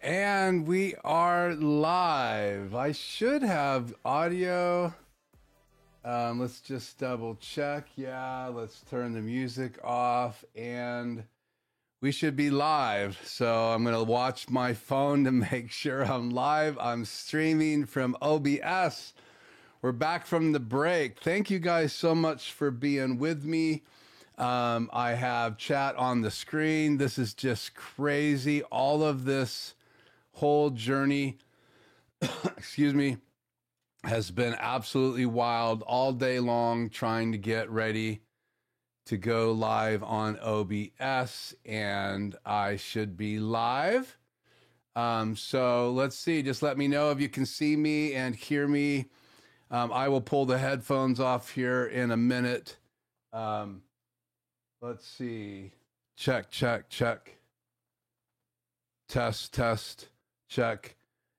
And we are live. I should have audio. Let's just double check. Yeah, let's turn the music off and we should be live. So I'm going to watch my phone to make sure I'm live. I'm streaming from OBS. We're back from the break. Thank you guys so much for being with me. I have chat on the screen. This is just crazy. All of this whole journey, excuse me, has been absolutely wild all day long trying to get ready to go live on OBS, and I should be live. So let's see. Just let me know if you can see me and hear me. I will pull the headphones off here in a minute. Let's see. Check. Test. Check.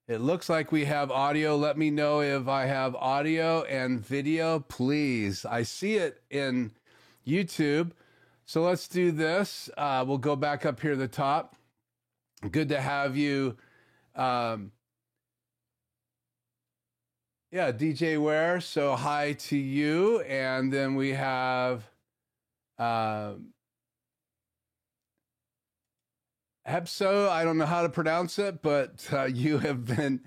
It looks like we have audio. Let me know if I have audio and video, please. I see it in YouTube. So let's do this. We'll go back up here at the top. Good to have you. Yeah, DJ Ware. So hi to you. And then we have Hepso, I don't know how to pronounce it, but you have been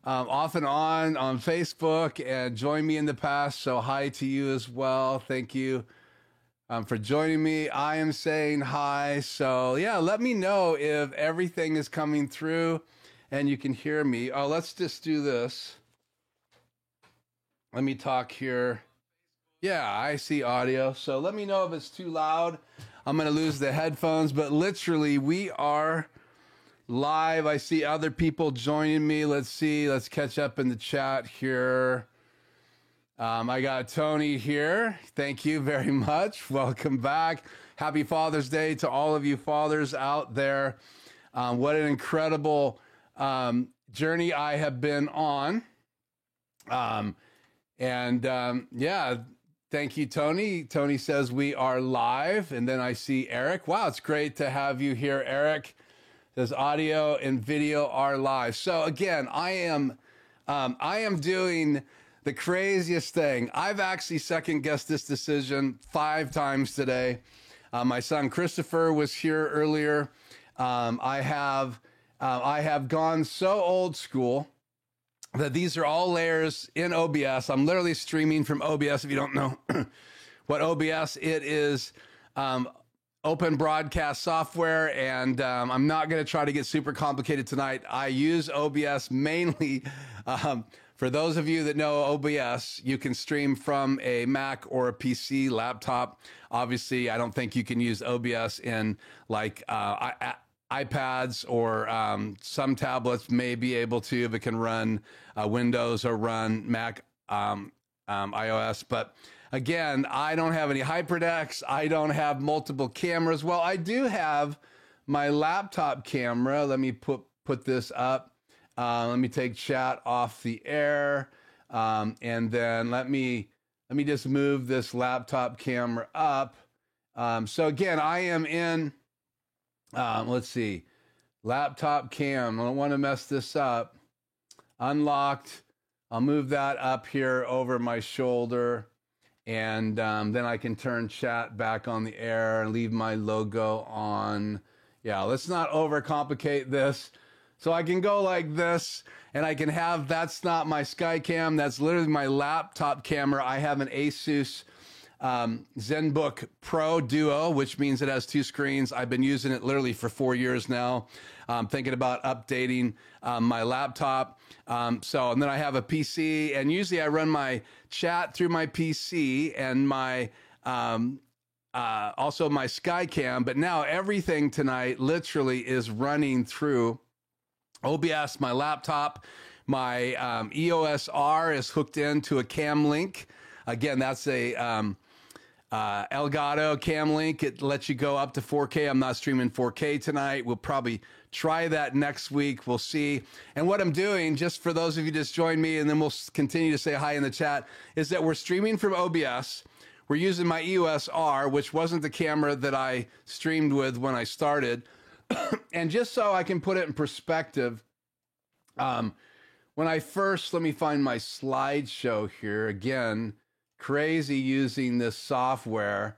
off and on Facebook and joined me in the past. So hi to you as well. Thank you for joining me. I am saying hi. So yeah, let me know if everything is coming through and you can hear me. Oh, let's just do this. Let me talk here. Yeah, I see audio. So let me know if it's too loud. I'm going to lose the headphones, but literally we are live. I see other people joining me. Let's see. Let's catch up in the chat here. I got Tony here. Thank you very much. Welcome back. Happy Father's Day to all of you fathers out there. What an incredible journey I have been on. Yeah. Thank you, Tony. Tony says we are live. And then I see Eric. Wow, it's great to have you here, Eric. Says audio and video are live. So again, I am doing the craziest thing. I've actually second-guessed this decision 5 times today. My son Christopher was here earlier. I have gone so old school that these are all layers in OBS. I'm literally streaming from OBS. If you don't know what OBS, it is open broadcast software, and I'm not going to try to get super complicated tonight. I use OBS mainly. For those of you that know OBS, you can stream from a Mac or a PC laptop. Obviously, I don't think you can use OBS in like iPads or some tablets may be able to if it can run Windows or run Mac iOS. But again, I don't have any HyperDecks. I don't have multiple cameras. Well, I do have my laptop camera. Let me put this up. Let me take chat off the air. And then let me just move this laptop camera up. So again, I am in let's see, laptop cam. I don't want to mess this up. Unlocked. I'll move that up here over my shoulder. And then I can turn chat back on the air and leave my logo on. Yeah, let's not overcomplicate this. So I can go like this, and I can have, that's not my Skycam. That's literally my laptop camera. I have an Asus ZenBook Pro Duo, which means it has 2 screens. I've been using it literally for 4 years now. I'm thinking about updating my laptop. And then I have a PC, and usually I run my chat through my PC and my also my Skycam. But now everything tonight literally is running through OBS. My laptop, my EOS R is hooked into a Cam Link. Again, that's a Elgato Cam Link. It lets you go up to 4K. I'm not streaming 4K tonight. We'll probably try that next week. We'll see. And what I'm doing, just for those of you just joined me, and then we'll continue to say hi in the chat, is that we're streaming from OBS. We're using my EOS R, which wasn't the camera that I streamed with when I started. And just so I can put it in perspective, when I first, let me find my slideshow here again, crazy using this software.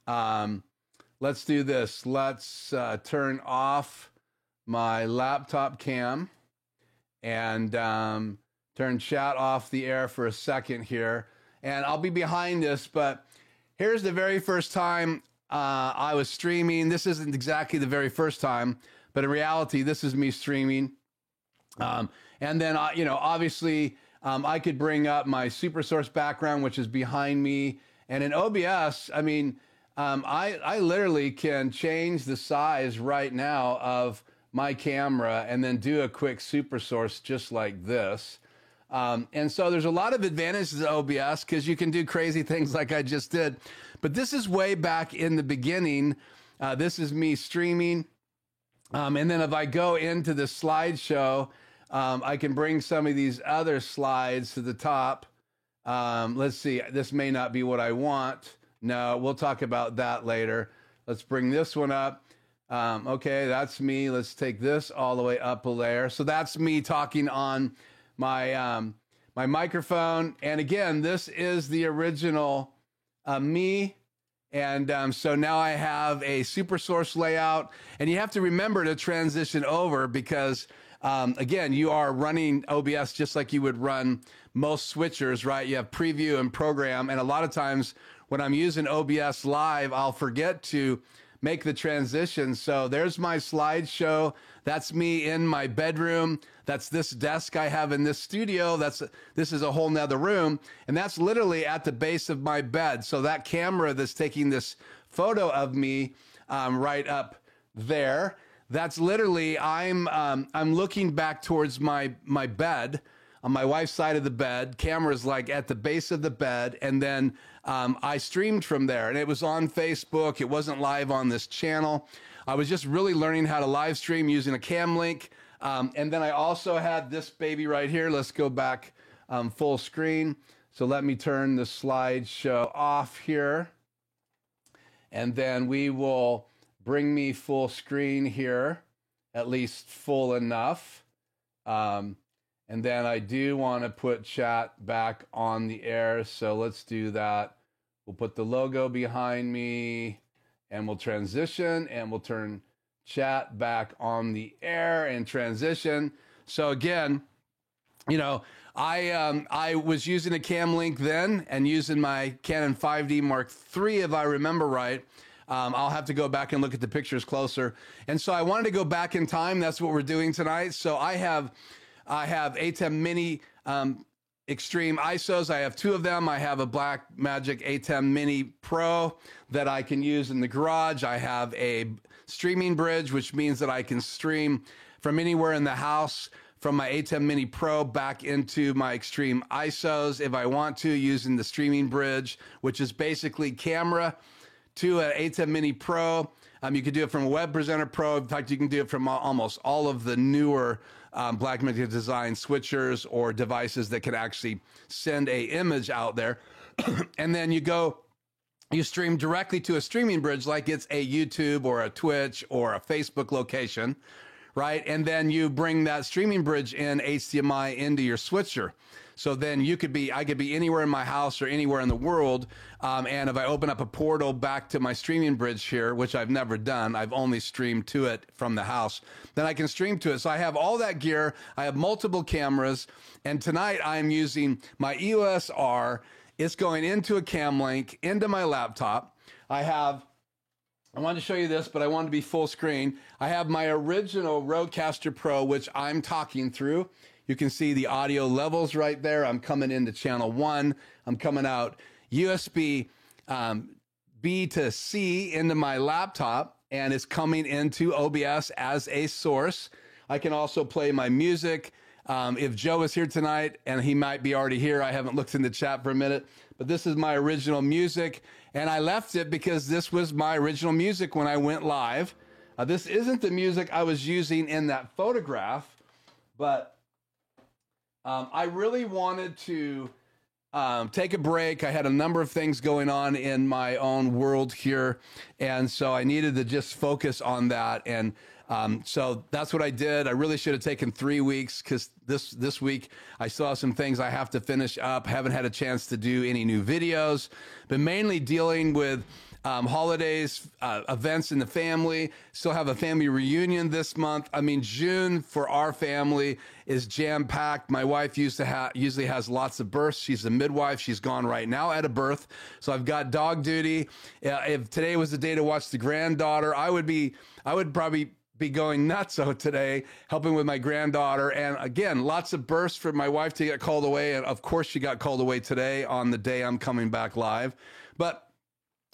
Let's do this. Let's turn off my laptop cam and turn chat off the air for a second here. And I'll be behind this, but here's the very first time I was streaming. This isn't exactly the very first time, but in reality, this is me streaming. And then, obviously, I could bring up my SuperSource background, which is behind me. And in OBS, I mean, I literally can change the size right now of my camera and then do a quick SuperSource just like this. And so there's a lot of advantages to OBS because you can do crazy things like I just did. But this is way back in the beginning. This is me streaming. And then if I go into the slideshow, I can bring some of these other slides to the top. Let's see, this may not be what I want. No, we'll talk about that later. Let's bring this one up. Okay, that's me. Let's take this all the way up a layer. So that's me talking on my my microphone. And again, this is the original me. And so now I have a SuperSource layout. And you have to remember to transition over because, again, you are running OBS just like you would run most switchers, right? You have preview and program. And a lot of times when I'm using OBS Live, I'll forget to make the transition. So there's my slideshow. That's me in my bedroom. That's this desk I have in this studio. This is a whole nother room. And that's literally at the base of my bed. So that camera that's taking this photo of me right up there, that's literally, I'm looking back towards my bed on my wife's side of the bed. Camera's like at the base of the bed. And then I streamed from there and it was on Facebook. It wasn't live on this channel. I was just really learning how to live stream using a cam link. And then I also had this baby right here. Let's go back full screen. So let me turn the slideshow off here. And then we will bring me full screen here, at least full enough. And then I do want to put chat back on the air. So let's do that. We'll put the logo behind me and we'll transition and we'll turn chat back on the air and transition. So again, I was using a cam link then and using my Canon 5D Mark III, if I remember right. I'll have to go back and look at the pictures closer. And so I wanted to go back in time. That's what we're doing tonight. So I have ATEM Mini Extreme ISOs. I have two of them. I have a Blackmagic ATEM Mini Pro that I can use in the garage. I have a streaming bridge, which means that I can stream from anywhere in the house from my ATEM Mini Pro back into my Extreme ISOs if I want to, using the streaming bridge, which is basically camera to an ATEM Mini Pro. You can do it from a Web Presenter Pro. In fact, you can do it from almost all of the newer Blackmagic Design switchers or devices that can actually send a image out there. And then you stream directly to a streaming bridge like it's a YouTube or a Twitch or a Facebook location, right? And then you bring that streaming bridge in HDMI into your switcher. So then I could be anywhere in my house or anywhere in the world. And if I open up a portal back to my streaming bridge here, which I've never done, I've only streamed to it from the house, then I can stream to it. So I have all that gear. I have multiple cameras. And tonight I'm using my EOS R. It's going into a cam link into my laptop. I wanted to show you this, but I wanted to be full screen. I have my original Rodecaster Pro, which I'm talking through. You can see the audio levels right there. I'm coming into channel 1. I'm coming out USB B to C into my laptop, and it's coming into OBS as a source. I can also play my music. If Joe is here tonight, and he might be already here, I haven't looked in the chat for a minute, but this is my original music, and I left it because this was my original music when I went live. This isn't the music I was using in that photograph, but I really wanted to take a break. I had a number of things going on in my own world here, and so I needed to just focus on that. And So that's what I did. I really should have taken 3 weeks because this week I still have some things I have to finish up. Haven't had a chance to do any new videos, but mainly dealing with holidays, events in the family. Still have a family reunion this month. I mean, June for our family is jam-packed. My wife usually has lots of births. She's a midwife. She's gone right now at a birth. So I've got dog duty. If today was the day to watch the granddaughter, I would probably be going nuts today, helping with my granddaughter. And again, lots of bursts for my wife to get called away. And of course, she got called away today on the day I'm coming back live. But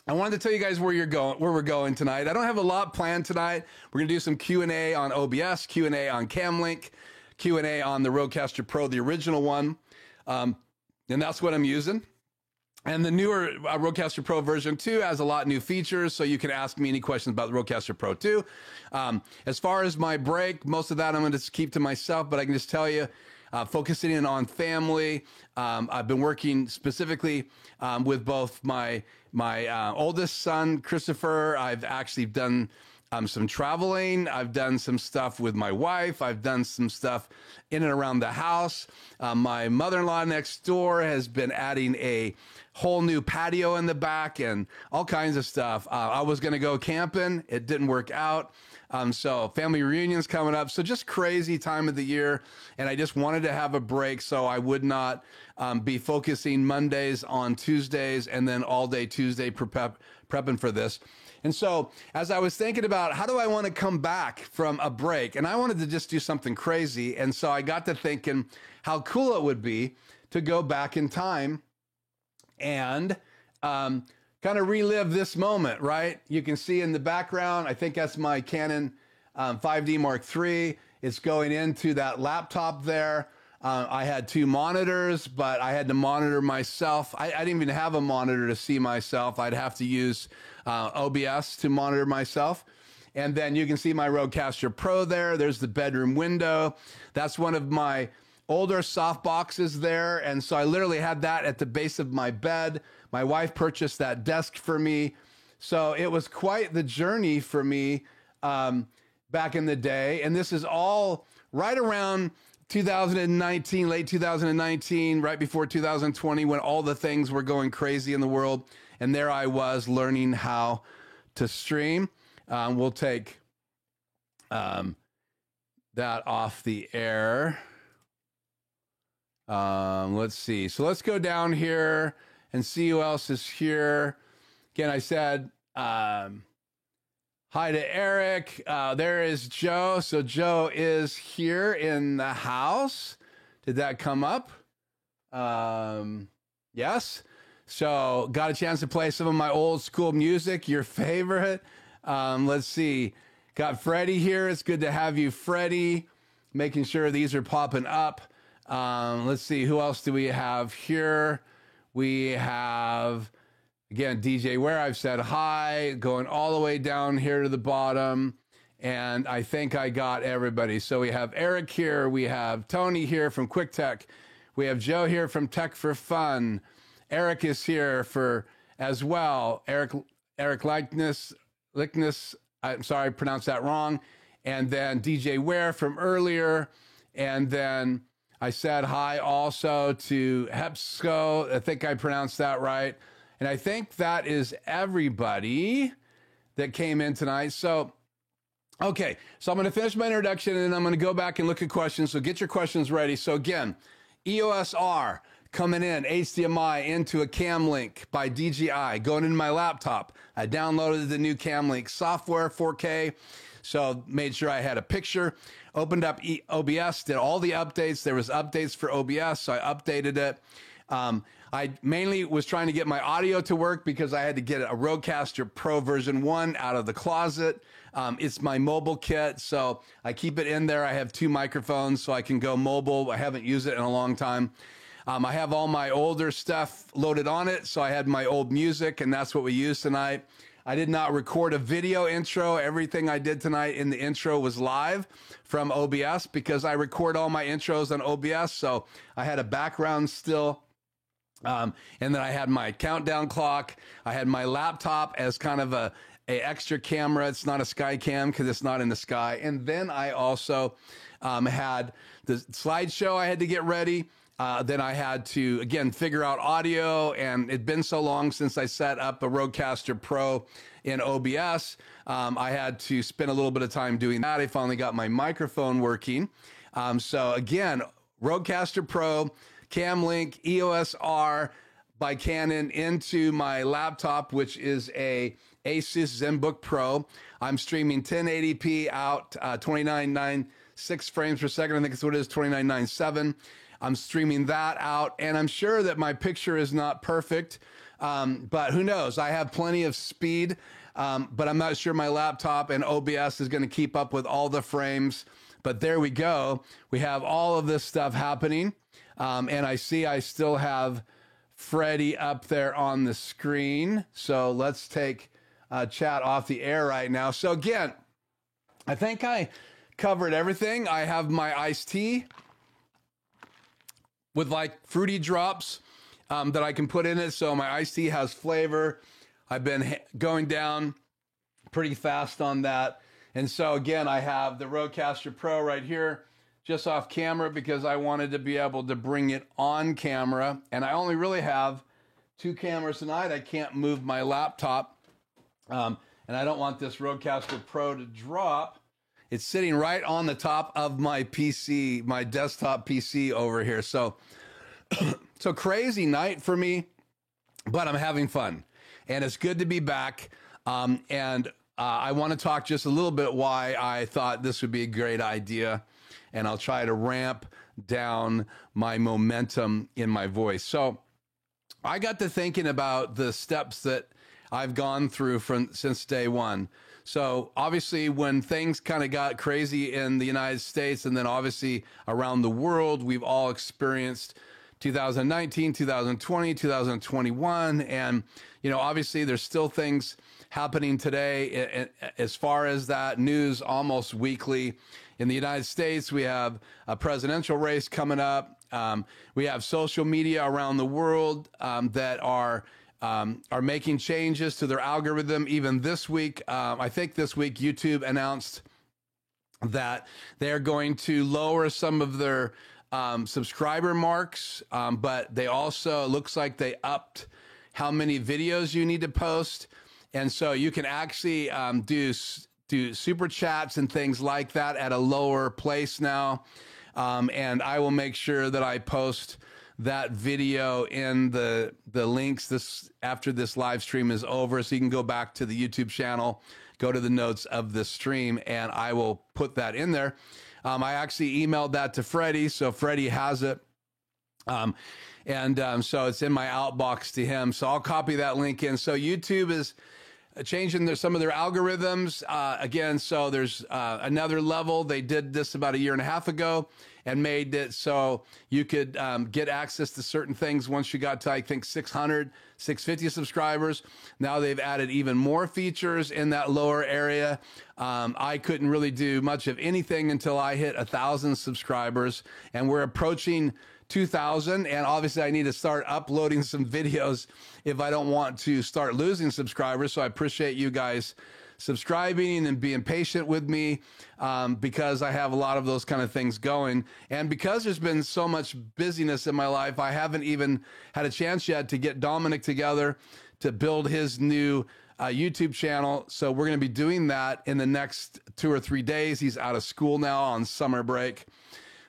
I wanted to tell you guys where we're going tonight. I don't have a lot planned tonight. We're going to do some Q&A on OBS, Q&A on Camlink, Q&A on the Rodecaster Pro, the original one. And that's what I'm using. And the newer Rodecaster Pro version 2 has a lot of new features, so you can ask me any questions about the Rodecaster Pro 2. As far as my break, most of that I'm going to keep to myself, but I can just tell you, focusing in on family. I've been working specifically with both my oldest son, Christopher. I've actually done some traveling. I've done some stuff with my wife. I've done some stuff in and around the house. My mother-in-law next door has been adding a whole new patio in the back and all kinds of stuff. I was going to go camping. It didn't work out. So family reunions coming up. So just crazy time of the year. And I just wanted to have a break so I would not be focusing Mondays on Tuesdays and then all day Tuesday prepping for this. And so as I was thinking about how do I want to come back from a break, and I wanted to just do something crazy. And so I got to thinking how cool it would be to go back in time and kind of relive this moment, right? You can see in the background, I think that's my Canon 5D Mark III. It's going into that laptop there. I had 2 monitors, but I had to monitor myself. I didn't even have a monitor to see myself. I'd have to use OBS to monitor myself. And then you can see my Rodecaster Pro there. There's the bedroom window. That's one of my older soft boxes there. And so I literally had that at the base of my bed. My wife purchased that desk for me. So it was quite the journey for me back in the day. And this is all right around 2019, late 2019, right before 2020, when all the things were going crazy in the world. And there I was learning how to stream. We'll take that off the air. Let's see. So let's go down here and see who else is here. Again, I said hi to Eric. There is Joe. So Joe is here in the house. Did that come up? Yes. So got a chance to play some of my old school music, your favorite. Let's see. Got Freddie here. It's good to have you, Freddie. Making sure these are popping up. Let's see. Who else do we have here? We have, again, DJ Ware. I've said hi. Going all the way down here to the bottom. And I think I got everybody. So we have Eric here. We have Tony here from Quick Tech. We have Joe here from Tech for Fun. Eric is here as well. Eric Likeness. I'm sorry, I pronounced that wrong. And then DJ Ware from earlier. And then I said hi also to Hepsco. I think I pronounced that right. And I think that is everybody that came in tonight. So, okay. So I'm going to finish my introduction and then I'm going to go back and look at questions. So get your questions ready. So again, EOS R coming in, HDMI into a Camlink by DJI, going into my laptop. I downloaded the new Camlink software, 4K. So made sure I had a picture, opened up OBS, did all the updates. There was updates for OBS, so I updated it. I mainly was trying to get my audio to work because I had to get a Rodecaster Pro version 1 out of the closet. It's my mobile kit, so I keep it in there. I have 2 microphones, so I can go mobile. I haven't used it in a long time. I have all my older stuff loaded on it, so I had my old music, and that's what we used tonight. I did not record a video intro. Everything I did tonight in the intro was live from OBS because I record all my intros on OBS, so I had a background still. And then I had my countdown clock. I had my laptop as kind of a extra camera. It's not a Skycam because it's not in the sky. And then I also had the slideshow I had to get ready. Then I had to, again, figure out audio, and it'd been so long since I set up a Rodecaster Pro in OBS. I had to spend a little bit of time doing that. I finally got my microphone working. So again, Rodecaster Pro, Camlink, EOS R by Canon into my laptop, which is a Asus ZenBook Pro. I'm streaming 1080p out, 2996 frames per second. I think it's what it is, 2997. I'm streaming that out, and I'm sure that my picture is not perfect, but who knows? I have plenty of speed, but I'm not sure my laptop and OBS is going to keep up with all the frames. But there we go. We have all of this stuff happening, and I see I still have Freddie up there on the screen. So let's take chat off the air right now. So again, I think I covered everything. I have my iced tea with like fruity drops that I can put in it. So my iced tea has flavor. I've been going down pretty fast on that. And so again, I have the Rodecaster Pro right here, just off camera because I wanted to be able to bring it on camera. And I only really have 2 cameras tonight. I can't move my laptop. And I don't want this Rodecaster Pro to drop. It's sitting right on the top of my PC, my desktop PC over here. So, so crazy night for me, but I'm having fun. And it's good to be back. I want to talk just a little bit why I thought this would be a great idea. And I'll try to ramp down my momentum in my voice. So I got to thinking about the steps that I've gone through since day one. So obviously when things kind of got crazy in the United States and then obviously around the world, we've all experienced 2019, 2020, 2021. And, you know, obviously there's still things happening today as far as that news almost weekly. In the United States, we have a presidential race coming up. We have social media around the world that are making changes to their algorithm. Even this week, I think this week, YouTube announced that they're going to lower some of their subscriber marks, but they also, it looks like they upped how many videos you need to post. And so you can actually do super chats and things like that at a lower place now. And I will make sure that I post that video in the links after this live stream is over, so you can go back to the YouTube channel, go to the notes of the stream, and I will put that in there. I actually emailed that to Freddie, so Freddie has it. So it's in my outbox to him. So I'll copy that link in. So YouTube is changing some of their algorithms. Again, so there's another level. They did this about 1.5 years ago and made it so you could get access to certain things once you got to, I think, 600, 650 subscribers. Now they've added even more features in that lower area. I couldn't really do much of anything until I hit 1,000 subscribers, and we're approaching 2,000. And obviously I need to start uploading some videos if I don't want to start losing subscribers. So I appreciate you guys subscribing and being patient with me because I have a lot of those kind of things going. And because there's been so much busyness in my life, I haven't even had a chance yet to get Dominic together to build his new YouTube channel. So we're going to be doing that in the next 2 or 3 days. He's out of school now on summer break.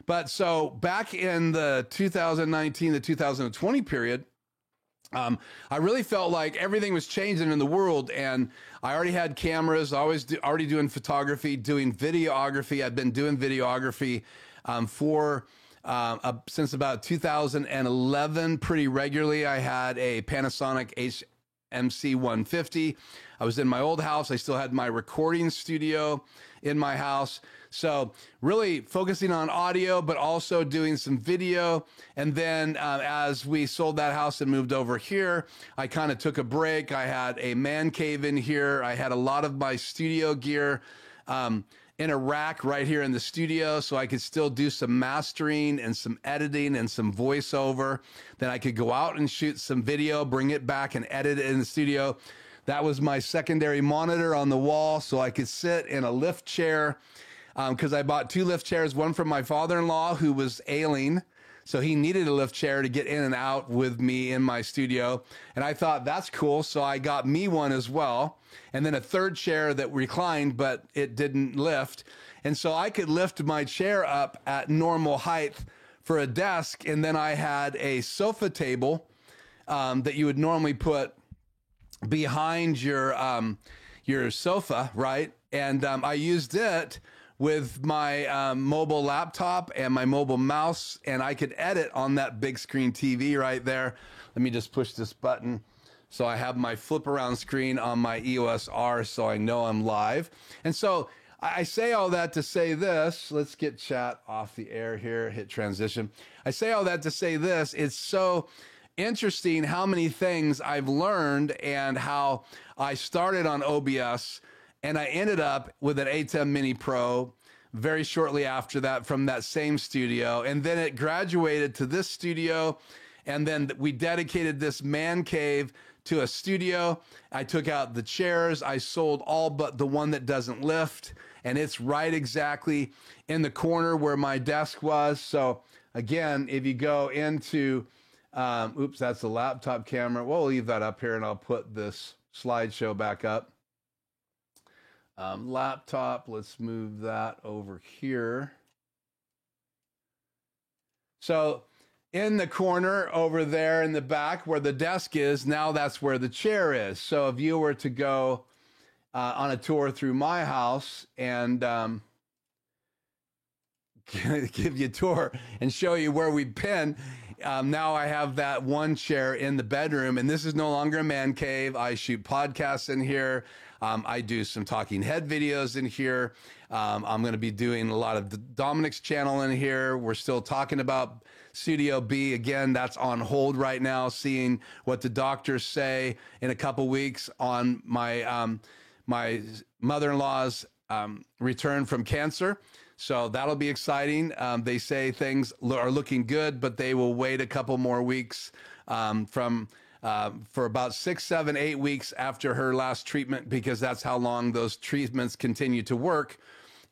But so back in the 2019 to 2020 period, I really felt like everything was changing in the world, and I already had cameras. Already doing photography, doing videography. I've been doing videography since about 2011 pretty regularly. I had a Panasonic HMC 150. I was in my old house. I still had my recording studio in my house. So really focusing on audio, but also doing some video. And then as we sold that house and moved over here, I kind of took a break. I had a man cave in here. I had a lot of my studio gear in a rack right here in the studio, so I could still do some mastering and some editing and some voiceover. Then I could go out and shoot some video, bring it back and edit it in the studio. That was my secondary monitor on the wall, so I could sit in a lift chair, because I bought 2 lift chairs, one from my father-in-law who was ailing, so he needed a lift chair to get in and out with me in my studio. And I thought, that's cool, so I got me one as well. And then a third chair that reclined, but it didn't lift. And so I could lift my chair up at normal height for a desk. And then I had a sofa table that you would normally put behind your sofa, right? And I used it with my mobile laptop and my mobile mouse, and I could edit on that big screen TV right there. Let me just push this button. So I have my flip around screen on my EOS R, so I know I'm live. And so I say all that to say this. Let's get chat off the air here, hit transition. I say all that to say this. It's so interesting how many things I've learned and how I started on OBS and I ended up with an ATEM Mini Pro very shortly after that from that same studio. And then it graduated to this studio. And then we dedicated this man cave to a studio. I took out the chairs. I sold all but the one that doesn't lift. And it's right exactly in the corner where my desk was. So again, if you go into, oops, that's the laptop camera. We'll leave that up here and I'll put this slideshow back up. Laptop, let's move that over here. So in the corner over there in the back where the desk is, now that's where the chair is. So if you were to go on a tour through my house and give you a tour and show you where we've been, now I have that one chair in the bedroom, and this is no longer a man cave. I shoot podcasts in here. I do some talking head videos in here. I'm going to be doing a lot of Dominic's channel in here. We're still talking about Studio B. Again, that's on hold right now, seeing what the doctors say in a couple weeks on my my mother-in-law's return from cancer. So that'll be exciting. They say things are looking good, but they will wait a couple more weeks for about 6, 7, 8 weeks after her last treatment, because that's how long those treatments continue to work.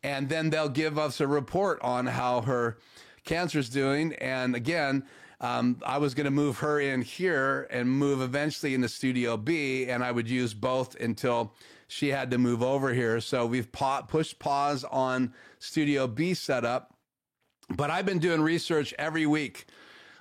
And then they'll give us a report on how her cancer's doing. And again, I was going to move her in here and move eventually into Studio B, and I would use both until she had to move over here. So we've pushed pause on Studio B setup, but I've been doing research every week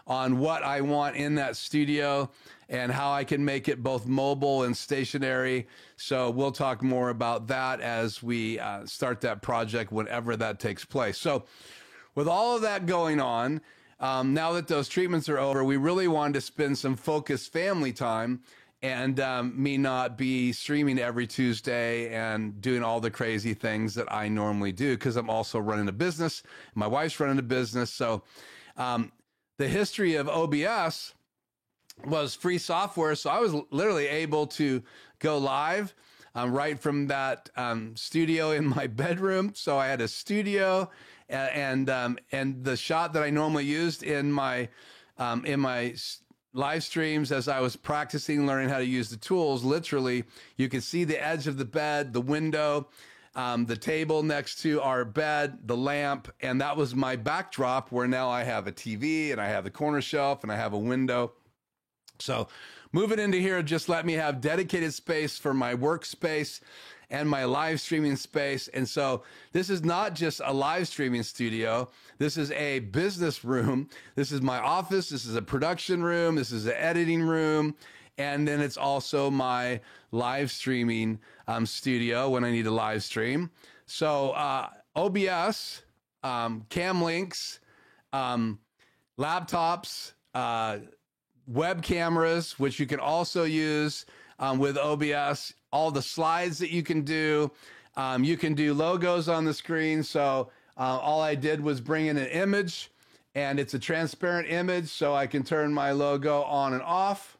on what I want in that studio and how I can make it both mobile and stationary. So we'll talk more about that as we start that project whenever that takes place. So with all of that going on, now that those treatments are over, we really wanted to spend some focused family time and me not be streaming every Tuesday and doing all the crazy things that I normally do, because I'm also running a business. My wife's running a business. So the history of OBS was free software. So I was literally able to go live right from that studio in my bedroom. So I had a studio and the shot that I normally used in my live streams as I was practicing learning how to use the tools. Literally, you could see the edge of the bed, the window, the table next to our bed, the lamp, and that was my backdrop, where now I have a TV and I have the corner shelf and I have a window. So moving into here just let me have dedicated space for my workspace and my live streaming space. And so this is not just a live streaming studio. This is a business room. This is my office. This is a production room. This is an editing room. And then it's also my live streaming studio when I need to live stream. So OBS, cam links, laptops, web cameras, which you can also use with OBS, all the slides that you can do. You can do logos on the screen. So all I did was bring in an image, and it's a transparent image, so I can turn my logo on and off.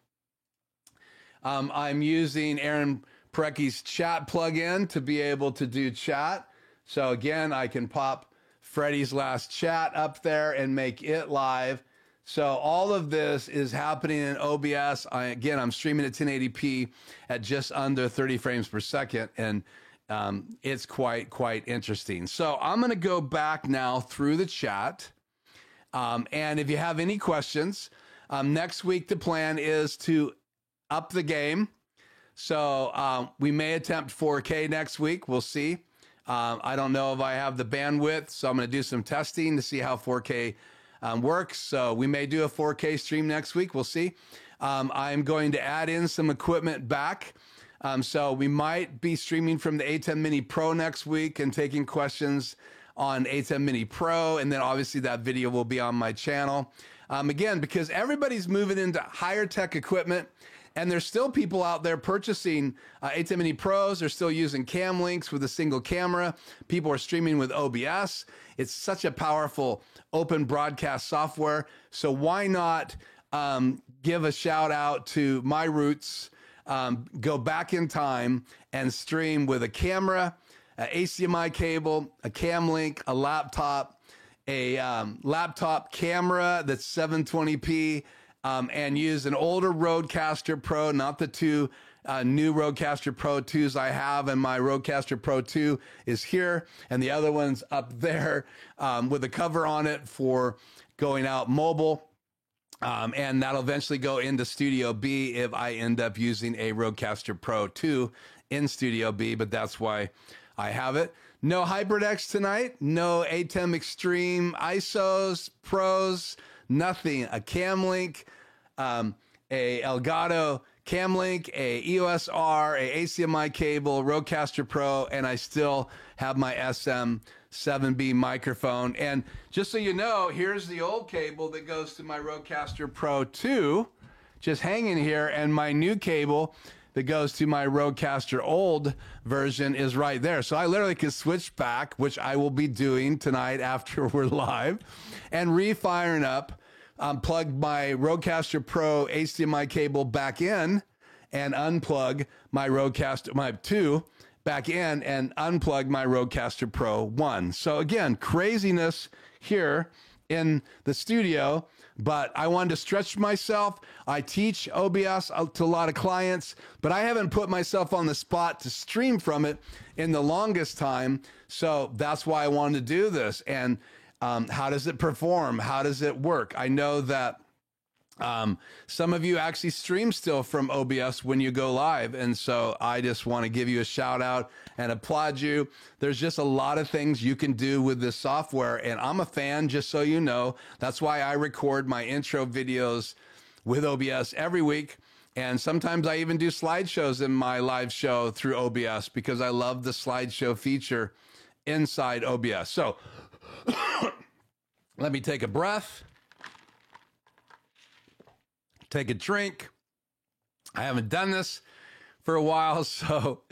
I'm using Aaron Parecki's chat plugin to be able to do chat. So again, I can pop Freddie's last chat up there and make it live. So all of this is happening in OBS. Again, I'm streaming at 1080p at just under 30 frames per second, and it's quite interesting. So I'm going to go back now through the chat, and if you have any questions, next week the plan is to up the game. So we may attempt 4K next week. We'll see. I don't know if I have the bandwidth, so I'm going to do some testing to see how 4K works. So we may do a 4K stream next week. We'll see. I'm going to add in some equipment back. So we might be streaming from the ATEM Mini Pro next week and taking questions on ATEM Mini Pro. And then obviously that video will be on my channel. Again, because everybody's moving into higher tech equipment, and there's still people out there purchasing ATEM Mini Pros. They're still using cam links with a single camera. People are streaming with OBS. It's such a powerful open broadcast software. So why not give a shout out to my roots, go back in time and stream with a camera, an HDMI cable, a cam link, a laptop camera that's 720p, and use an older Rodecaster Pro, not the two new Rodecaster Pro 2s I have, and my Rodecaster Pro 2 is here, and the other one's up there with a cover on it for going out mobile. And that'll eventually go into Studio B if I end up using a Rodecaster Pro 2 in Studio B, but that's why I have it. No HyperX tonight, no ATEM Extreme ISOs, Pros, nothing. A cam link, a Elgato cam link, a EOS R, a HDMI cable, Rodecaster Pro, and I still have my SM7B microphone. And just so you know, here's the old cable that goes to my Rodecaster Pro 2, just hanging here, and my new cable that goes to my Rodecaster old version is right there. So I literally could switch back, which I will be doing tonight after we're live, and refiring up, plug my Rodecaster Pro HDMI cable back in and unplug my Rodecaster, my 2 back in and unplug my Rodecaster Pro 1. So again, craziness here in the studio, but I wanted to stretch myself. I teach OBS to a lot of clients, but I haven't put myself on the spot to stream from it in the longest time. So that's why I wanted to do this. And how does it perform? How does it work? I know that some of you actually stream still from OBS when you go live. And so I just want to give you a shout out and applaud you. There's just a lot of things you can do with this software. And I'm a fan, just so you know. That's why I record my intro videos with OBS every week. And sometimes I even do slideshows in my live show through OBS because I love the slideshow feature inside OBS. So let me take a breath. Take a drink. I haven't done this for a while, so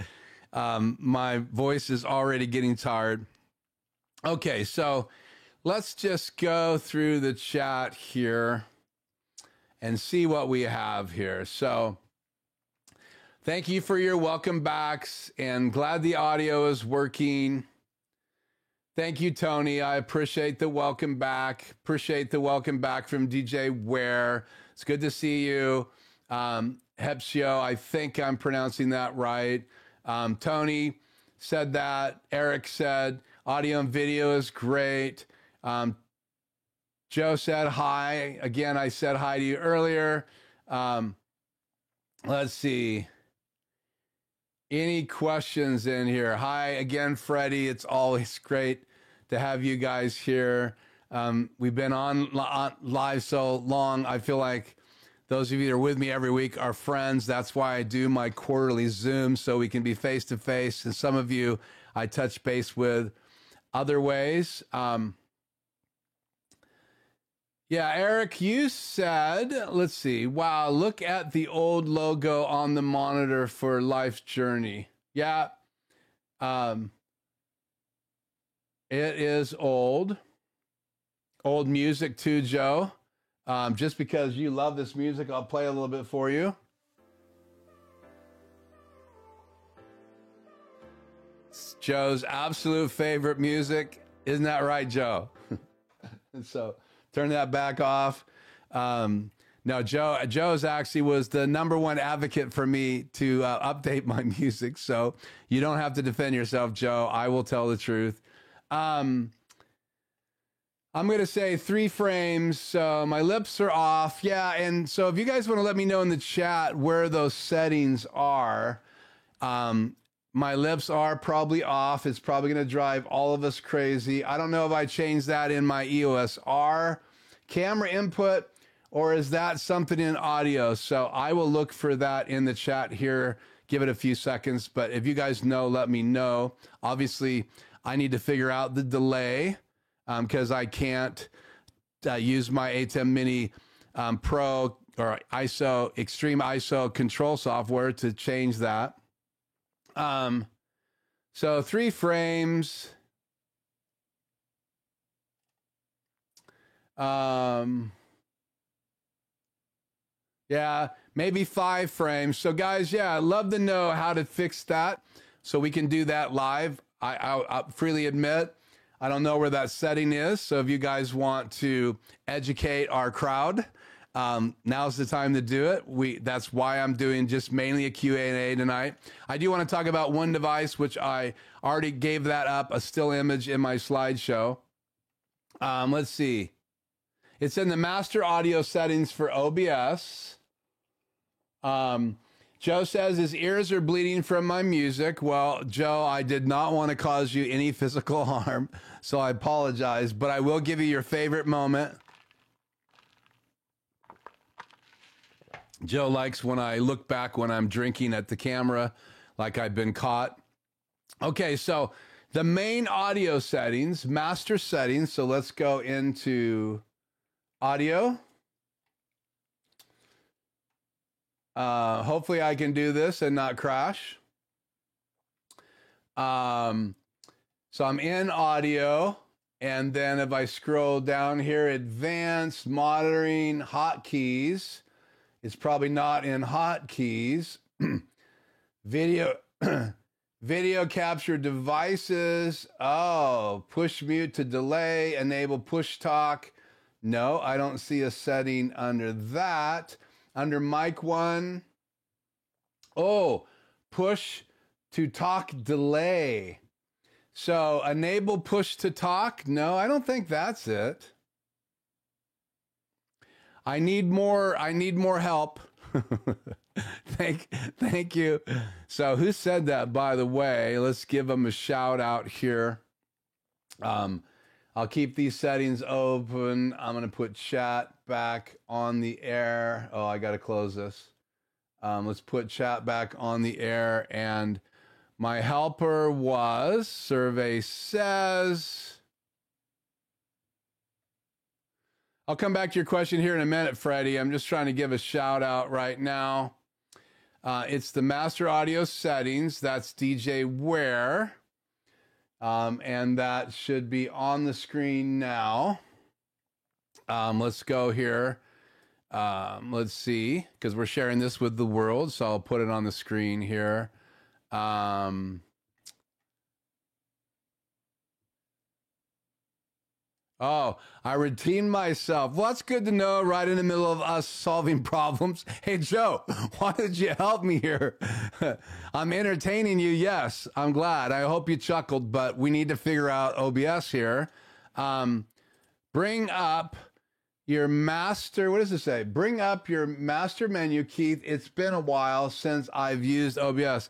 my voice is already getting tired. Okay, so let's just go through the chat here and see what we have here. So thank you for your welcome backs, and glad the audio is working. Thank you, Tony. I appreciate the welcome back. Appreciate the welcome back from DJ Ware. It's good to see you. Hepsio, I think I'm pronouncing that right. Tony said that. Eric said audio and video is great. Joe said hi. Again, I said hi to you earlier. Let's see. Any questions in here? Hi again, Freddie. It's always great to have you guys here. We've been on live so long. I feel like those of you that are with me every week are friends. That's why I do my quarterly Zoom, so we can be face to face. And some of you I touch base with other ways. Yeah, Eric, you said, let's see. Wow, look at the old logo on the monitor for Life's Journey. Yeah. It is old. Old music too, Joe. Just because you love this music, I'll play a little bit for you. It's Joe's absolute favorite music. Isn't that right, Joe? And so turn that back off. No, Joe's actually was the #1 advocate for me to update my music. So you don't have to defend yourself, Joe. I will tell the truth. I'm going to say 3 frames. So my lips are off. Yeah. And so if you guys want to let me know in the chat where those settings are, my lips are probably off. It's probably going to drive all of us crazy. I don't know if I changed that in my EOS R camera input, or is that something in audio? So I will look for that in the chat here. Give it a few seconds. But if you guys know, let me know. Obviously, I need to figure out the delay because I can't use my ATEM Mini Pro or ISO, Extreme ISO control software to change that. So 3 frames. Yeah, maybe 5 frames. So guys, yeah, I'd love to know how to fix that so we can do that live. I'll freely admit, I don't know where that setting is. So if you guys want to educate our crowd, now's the time to do it. That's why I'm doing just mainly a Q&A tonight. I do want to talk about one device, which I already gave that up, a still image in my slideshow. Let's see. It's in the master audio settings for OBS. Joe says his ears are bleeding from my music. Well, Joe, I did not want to cause you any physical harm, so I apologize, but I will give you your favorite moment. Joe likes when I look back when I'm drinking at the camera, like I've been caught. Okay, so the main audio settings, master settings. So let's go into audio. Hopefully I can do this and not crash. So I'm in audio, and then if I scroll down here, advanced monitoring hotkeys, it's probably not in hotkeys. Video, video capture devices. Oh, push mute to delay, enable push talk. No, I don't see a setting under that. Under mic 1, oh, push to talk delay. So enable push to talk. No, I don't think that's it. I need more help. Thank you. So who said that, by the way? Let's give them a shout out here. I'll keep these settings open. I'm going to put chat back on the air. Oh, I got to close this. Let's put chat back on the air. And my helper was, survey says. I'll come back to your question here in a minute, Freddie. I'm just trying to give a shout out right now. It's the master audio settings. That's DJ Ware. And that should be on the screen now. Let's go here. Let's see, because we're sharing this with the world. So I'll put it on the screen here. Oh, I redeemed myself. Well, that's good to know right in the middle of us solving problems. Hey, Joe, why did you help me here? I'm entertaining you. Yes, I'm glad. I hope you chuckled, but we need to figure out OBS here. Bring up your master. What does it say? Bring up your master menu, Keith. It's been a while since I've used OBS.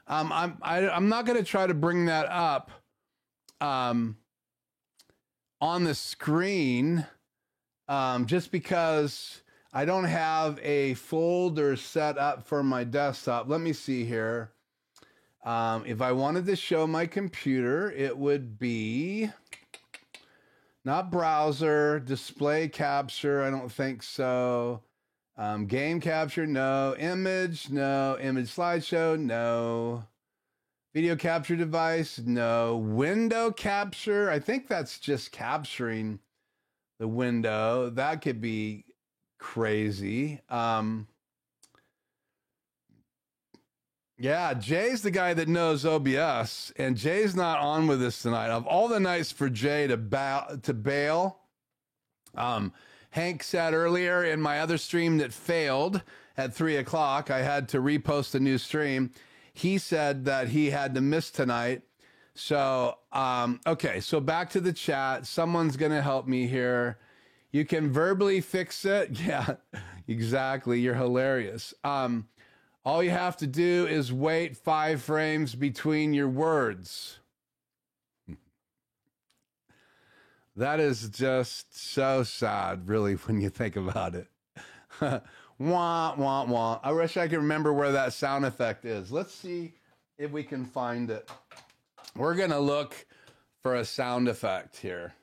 I'm not going to try to bring that up. On the screen, just because I don't have a folder set up for my desktop. Let me see here. If I wanted to show my computer, it would be not browser, display capture. I don't think so. Game capture, no. Image, no. Image slideshow, no. Video capture device, no. Window capture, I think that's just capturing the window. That could be crazy. Yeah, Jay's the guy that knows OBS, and Jay's not on with us tonight. Of all the nights for Jay to bail, Hank said earlier in my other stream that failed at 3 o'clock, I had to repost a new stream. He said that he had to miss tonight. So, okay, so back to the chat. Someone's going to help me here. You can verbally fix it. Yeah, exactly. You're hilarious. All you have to do is wait 5 frames between your words. That is just so sad, really, when you think about it. Wah, wah, wah. I wish I could remember where that sound effect is. Let's see if we can find it. We're going to look for a sound effect here.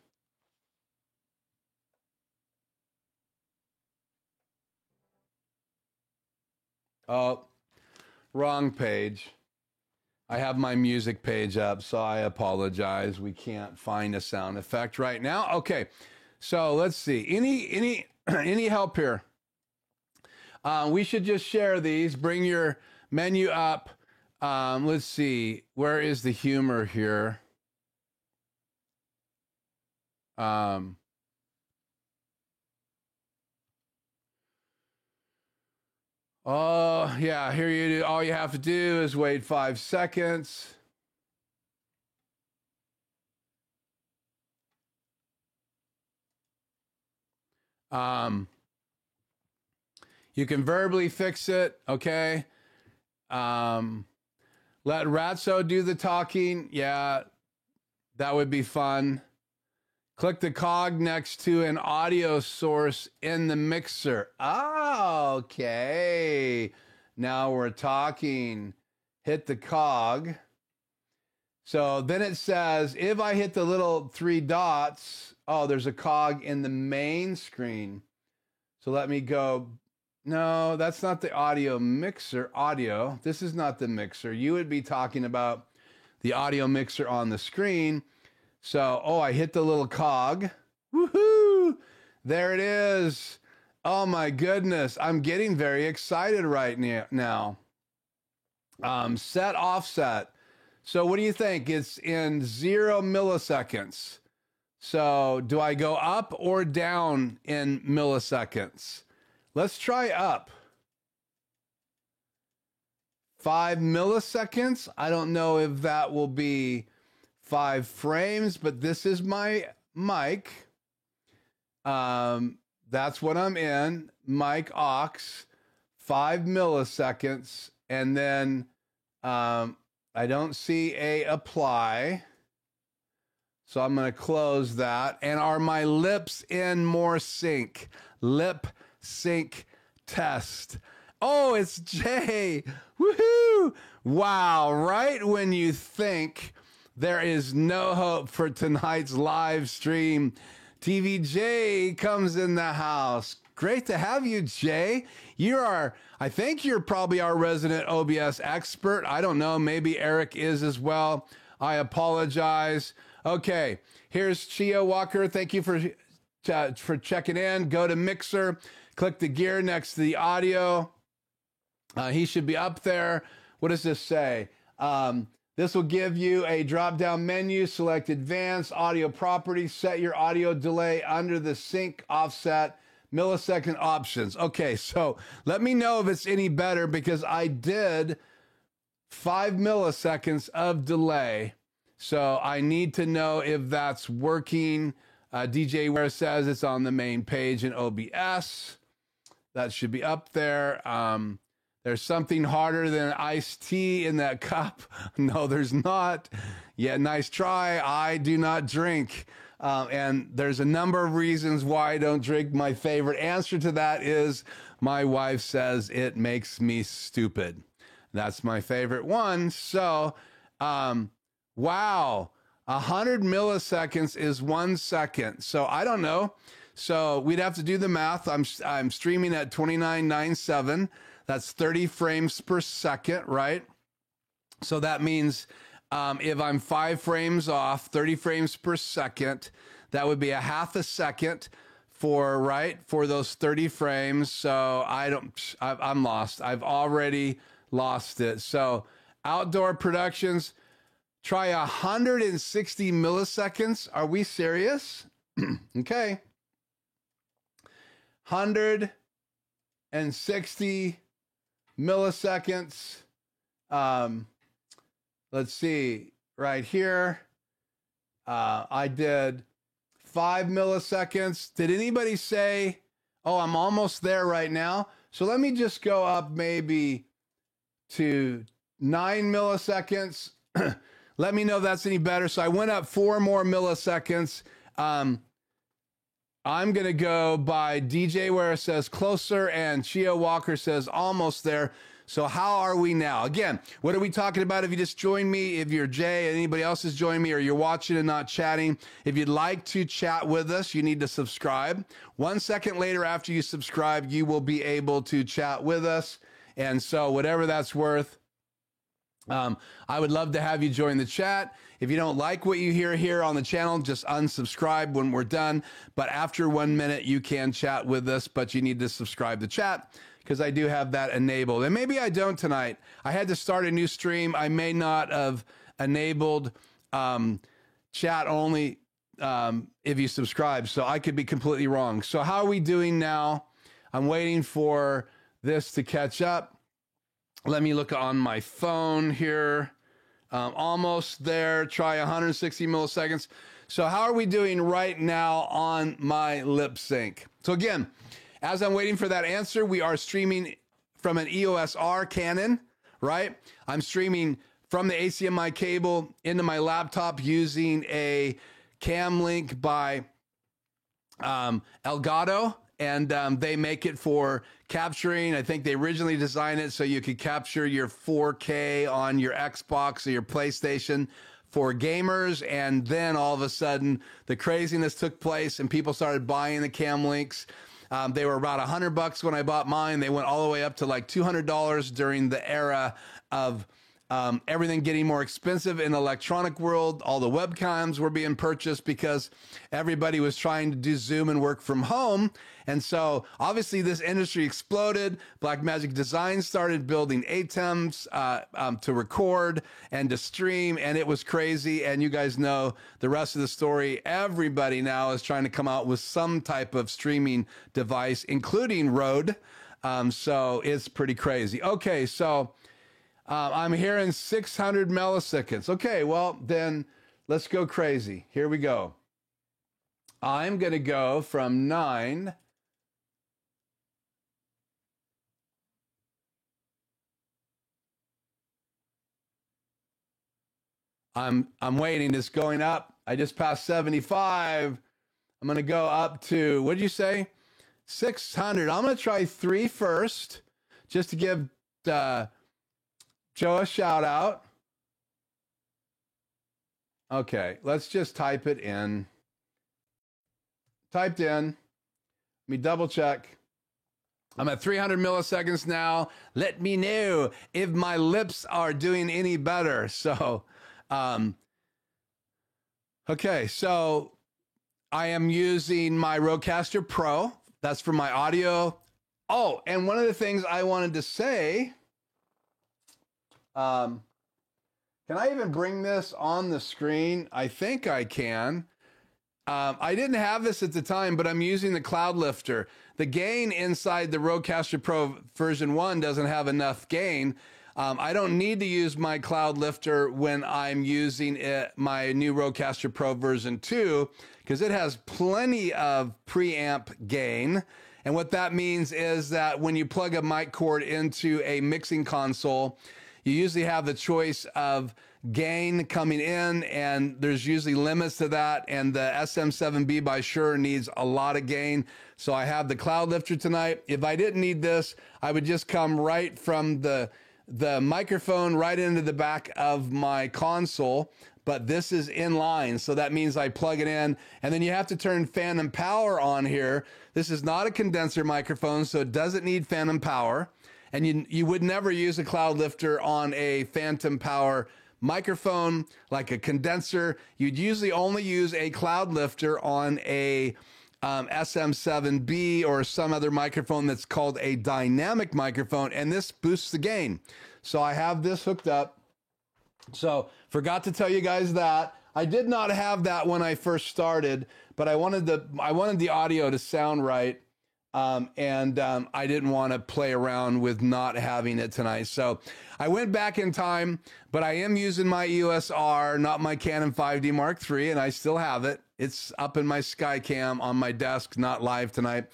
Oh, wrong page. I have my music page up, so I apologize. We can't find a sound effect right now. Okay, so let's see. Any help here? We should just share these. Bring your menu up. Let's see. Where is the humor here? Oh, yeah, here you do. All you have to do is wait 5 seconds. You can verbally fix it, okay? Let Ratso do the talking. Yeah, that would be fun. Click the cog next to an audio source in the mixer. Oh, okay. Now we're talking. Hit the cog. So then it says, if I hit the little 3 dots, oh, there's a cog in the main screen. So let me go. No, that's not the audio mixer. Audio. This is not the mixer. You would be talking about the audio mixer on the screen. So, oh, I hit the little cog. Woohoo! There it is. Oh my goodness. I'm getting very excited right now. Set offset. So what do you think? It's in 0 milliseconds. So do I go up or down in milliseconds? Let's try up. 5 milliseconds. I don't know if that will be 5 frames, but this is my mic. That's what I'm in. Mic aux. 5 milliseconds. And then I don't see a apply. So I'm going to close that. And are my lips in more sync? Lip sync test. Oh, it's Jay. Woohoo! Wow, right when you think there is no hope for tonight's live stream, TVJ comes in the house. Great to have you, Jay. I think you're probably our resident OBS expert. I don't know, maybe Eric is as well. I apologize. Okay, here's Chia Walker. Thank you for checking in. Go to Mixer, click the gear next to the audio. He should be up there. What does this say? This will give you a drop-down menu, select advanced audio properties, set your audio delay under the sync offset millisecond options. Okay, so let me know if it's any better because I did 5 milliseconds of delay. So I need to know if that's working. DJ Ware says it's on the main page in OBS. That should be up there. There's something harder than iced tea in that cup. No, there's not. Yeah, nice try. I do not drink. And there's a number of reasons why I don't drink. My favorite answer to that is my wife says it makes me stupid. That's my favorite one. So, wow, 100 milliseconds is 1 second. So I don't know. So we'd have to do the math. I'm streaming at 2997. That's 30 frames per second, right? So that means if I'm 5 frames off, 30 frames per second, that would be a half a second for those 30 frames. So I'm lost. I've already lost it. So Outdoor Productions, try 160 milliseconds. Are we serious? Okay. 160 milliseconds. Let's see, right here. I did 5 milliseconds. Did anybody say, oh, I'm almost there right now? So let me just go up maybe to 9 milliseconds. Let me know if that's any better. So I went up 4 more milliseconds. I'm going to go by DJ where it says closer and Chio Walker says almost there. So how are we now? Again, what are we talking about? If you just joined me, if you're Jay, anybody else has joined me, or you're watching and not chatting, if you'd like to chat with us, you need to subscribe. 1 second later after you subscribe, you will be able to chat with us. And so whatever that's worth, I would love to have you join the chat. If you don't like what you hear here on the channel, just unsubscribe when we're done. But after 1 minute, you can chat with us, but you need to subscribe to chat because I do have that enabled. And maybe I don't tonight. I had to start a new stream. I may not have enabled chat only if you subscribe. So I could be completely wrong. So how are we doing now? I'm waiting for this to catch up. Let me look on my phone here. Almost there. Try 160 milliseconds. So how are we doing right now on my lip sync? So again, as I'm waiting for that answer, we are streaming from an EOS R Canon, right? I'm streaming from the HDMI cable into my laptop using a Cam Link by Elgato. And they make it for capturing. I think they originally designed it so you could capture your 4K on your Xbox or your PlayStation for gamers. And then all of a sudden, the craziness took place and people started buying the Cam Links. They were about $100 when I bought mine. They went all the way up to like $200 during the era of everything getting more expensive in the electronic world. All the webcams were being purchased because everybody was trying to do Zoom and work from home. And so obviously this industry exploded. Blackmagic Design started building ATEMs to record and to stream, and it was crazy. And you guys know the rest of the story. Everybody now is trying to come out with some type of streaming device, including Rode. So it's pretty crazy. Okay, so I'm hearing 600 milliseconds. Okay, well, then let's go crazy. Here we go. I'm going to go from 9. I'm waiting. It's going up. I just passed 75. I'm going to go up to, what did you say? 600. I'm going to try 3 first, just to give Joe a shout out. Okay, let's just type it in. Typed in. Let me double check. I'm at 300 milliseconds now. Let me know if my lips are doing any better. So, okay, so I am using my Rodecaster Pro. That's for my audio. Oh, and one of the things I wanted to say, can I even bring this on the screen? I think I can. I didn't have this at the time, but I'm using the Cloud Lifter. The gain inside the Rodecaster Pro version 1 doesn't have enough gain. I don't need to use my Cloud Lifter when I'm using my new Rodecaster Pro version 2, because it has plenty of preamp gain. And what that means is that when you plug a mic cord into a mixing console, you usually have the choice of gain coming in, and there's usually limits to that. And the SM7B by Shure needs a lot of gain. So I have the Cloud Lifter tonight. If I didn't need this, I would just come right from the microphone right into the back of my console. But this is in line, so that means I plug it in, and then you have to turn phantom power on here. This is not a condenser microphone, so it doesn't need phantom power. And you would never use a Cloud Lifter on a phantom power microphone like a condenser. You'd usually only use a Cloud Lifter on a SM7B or some other microphone that's called a dynamic microphone, and this boosts the gain. So I have this hooked up. So forgot to tell you guys that. I did not have that when I first started, but I wanted the audio to sound right. I didn't want to play around with not having it tonight. So I went back in time, but I am using my EOS R, not my Canon 5D Mark III, and I still have it. It's up in my Skycam on my desk, not live tonight.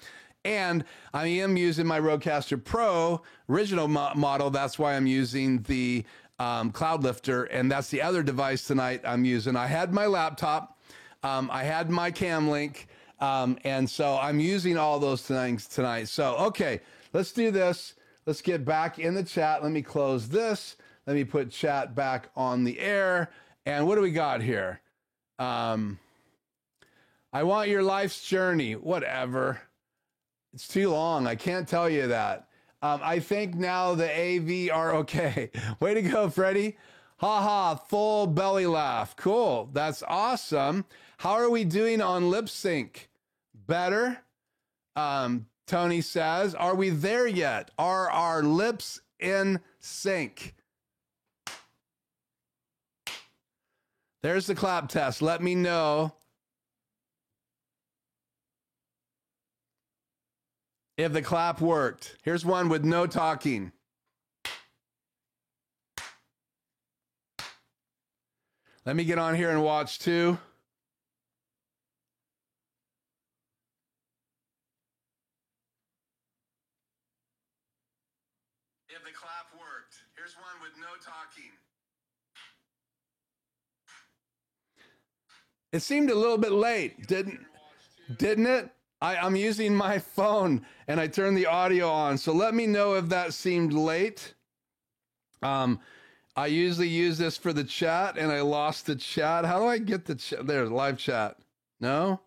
And I am using my Rodecaster Pro original model. That's why I'm using the Cloud Lifter, and that's the other device tonight I'm using. I had my laptop, I had my Cam Link, and so I'm using all those things tonight. So, okay, let's do this. Let's get back in the chat. Let me close this. Let me put chat back on the air. And what do we got here? I want your life's journey. Whatever. It's too long. I can't tell you that. I think now the AV are okay. Way to go, Freddie. Ha ha, full belly laugh. Cool. That's awesome. How are we doing on lip sync? Better? Tony says, are we there yet? Are our lips in sync? There's the clap test. Let me know if the clap worked. Here's one with no talking. Let me get on here and watch too. If the clap worked. Here's one with no talking. It seemed a little bit late, didn't it? I'm using my phone and I turned the audio on. So let me know if that seemed late. I usually use this for the chat and I lost the chat. How do I get the chat? There, live chat. No?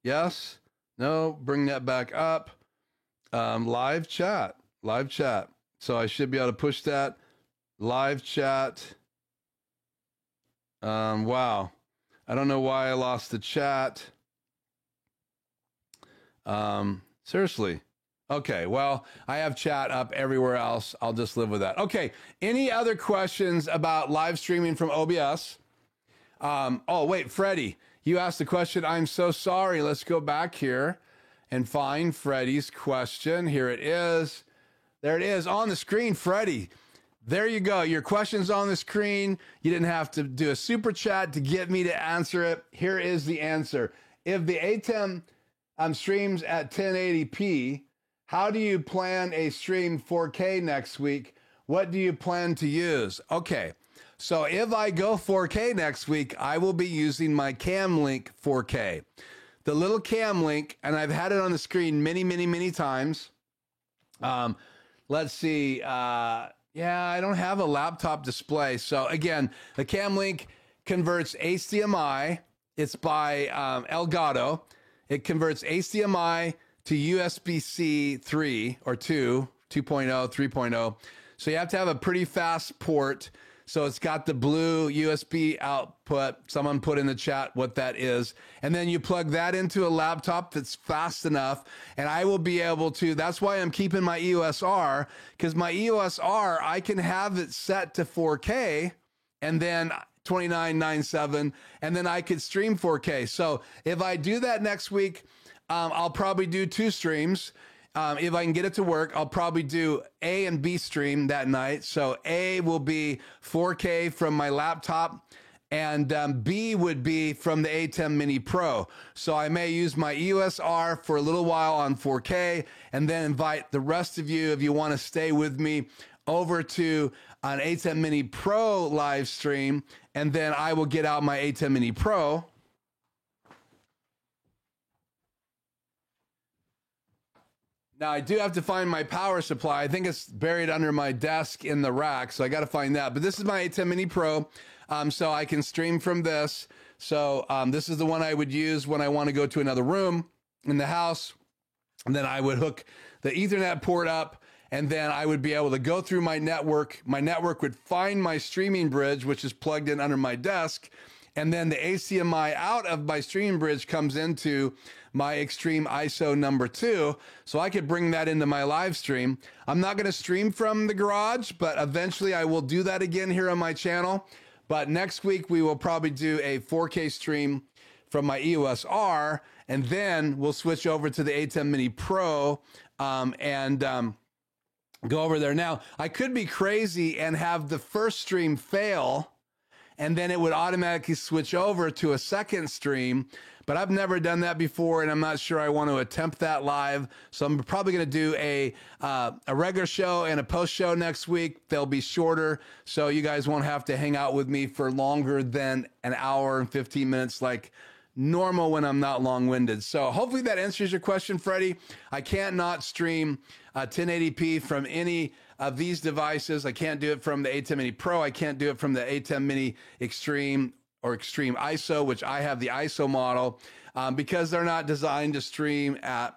Yes? No? Bring that back up. Live chat. Live chat. So I should be able to push that. Live chat. Wow. I don't know why I lost the chat. Seriously. Okay, well, I have chat up everywhere else. I'll just live with that. Okay, any other questions about live streaming from OBS? Oh, wait, Freddie, you asked the question. I'm so sorry. Let's go back here and find Freddie's question. Here it is. There it is on the screen, Freddie. There you go. Your question's on the screen. You didn't have to do a super chat to get me to answer it. Here is the answer. If the ATEM streams at 1080p, how do you plan a stream 4K next week? What do you plan to use? Okay, so if I go 4K next week, I will be using my Cam Link 4K. The little Cam Link, and I've had it on the screen many, many, many times. Let's see. Yeah, I don't have a laptop display. So again, the Cam Link converts HDMI. It's by Elgato. It converts HDMI to USB-C 3 or 2, 2.0, 3.0. So you have to have a pretty fast port. So it's got the blue USB output. Someone put in the chat what that is. And then you plug that into a laptop that's fast enough. And I will be able to, that's why I'm keeping my EOS R, because my EOS R, I can have it set to 4K and then 29.97, and then I could stream 4K. So if I do that next week, I'll probably do 2 streams. If I can get it to work, I'll probably do A and B stream that night. So A will be 4K from my laptop, and B would be from the ATEM Mini Pro. So I may use my EOS R for a little while on 4K, and then invite the rest of you, if you want to stay with me, over to an ATEM Mini Pro live stream, and then I will get out my ATEM Mini Pro. Now, I do have to find my power supply. I think it's buried under my desk in the rack, so I got to find that. But this is my ATEM Mini Pro, so I can stream from this. So this is the one I would use when I want to go to another room in the house. And then I would hook the Ethernet port up, and then I would be able to go through my network. My network would find my streaming bridge, which is plugged in under my desk. And then the HDMI out of my streaming bridge comes into my Extreme ISO number 2. So I could bring that into my live stream. I'm not going to stream from the garage, but eventually I will do that again here on my channel. But next week we will probably do a 4K stream from my EOS R, and then we'll switch over to the ATEM Mini Pro and go over there. Now, I could be crazy and have the first stream fail, and then it would automatically switch over to a second stream. But I've never done that before, and I'm not sure I want to attempt that live. So I'm probably going to do a regular show and a post show next week. They'll be shorter, so you guys won't have to hang out with me for longer than an hour and 15 minutes like normal when I'm not long-winded. So hopefully that answers your question, Freddie. I can't not stream 1080p from any of these devices. I can't do it from the ATEM Mini Pro. I can't do it from the ATEM Mini Extreme or Extreme ISO, which I have the ISO model, because they're not designed to stream at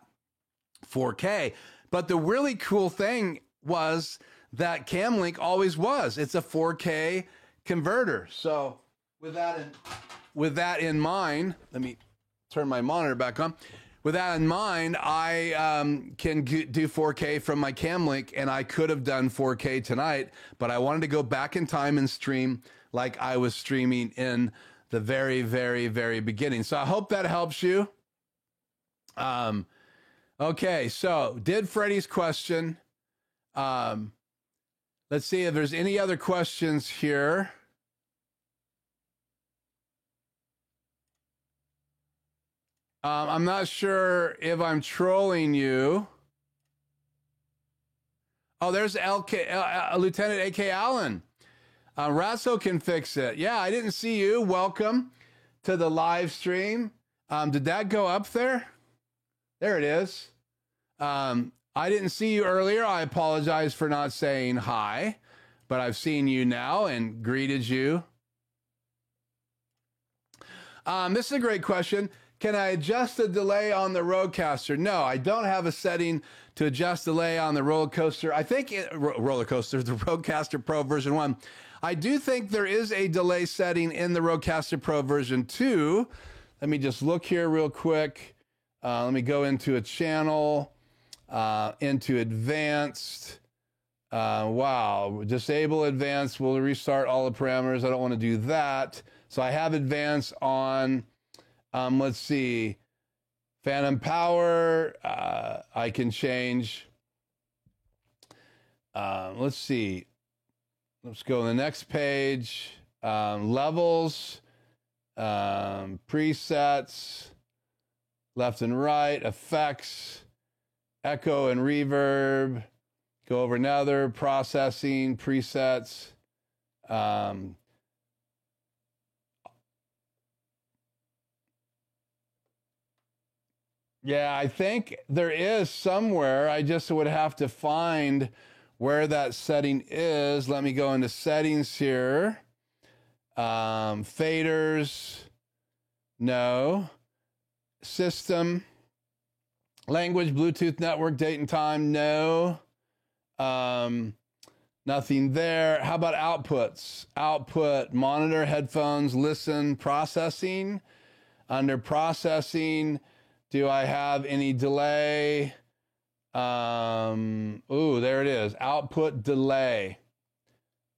4K. But the really cool thing was that Camlink always was. It's a 4K converter. So with that in mind, let me turn my monitor back on. With that in mind, I can do 4K from my Camlink, and I could have done 4K tonight, but I wanted to go back in time and stream like I was streaming in the very, very, very beginning. So I hope that helps you. Okay, so did Freddie's question. Let's see if there's any other questions here. I'm not sure if I'm trolling you. Oh, there's Lieutenant A.K. Allen. Ratso can fix it. Yeah, I didn't see you. Welcome to the live stream. Did that go up there? There it is. I didn't see you earlier. I apologize for not saying hi, but I've seen you now and greeted you. This is a great question. Can I adjust the delay on the Rodecaster? No, I don't have a setting to adjust delay on the roller coaster. I think the Rodecaster Pro version 1. I do think there is a delay setting in the Rodecaster Pro version 2. Let me just look here real quick. Let me go into a channel, into advanced. Wow, disable advanced. We'll restart all the parameters. I don't want to do that. So I have advanced on, let's see, Phantom Power. I can change. Let's see. Let's go to the next page. Levels, presets, left and right, effects, echo and reverb. Go over another, processing, presets. Yeah, I think there is somewhere. I just would have to find where that setting is. Let me go into settings here. Faders, no. System, language, Bluetooth network, date and time, no. Nothing there. How about outputs? Output, monitor, headphones, listen, processing. Under processing, do I have any delay? Ooh, there it is. Output delay.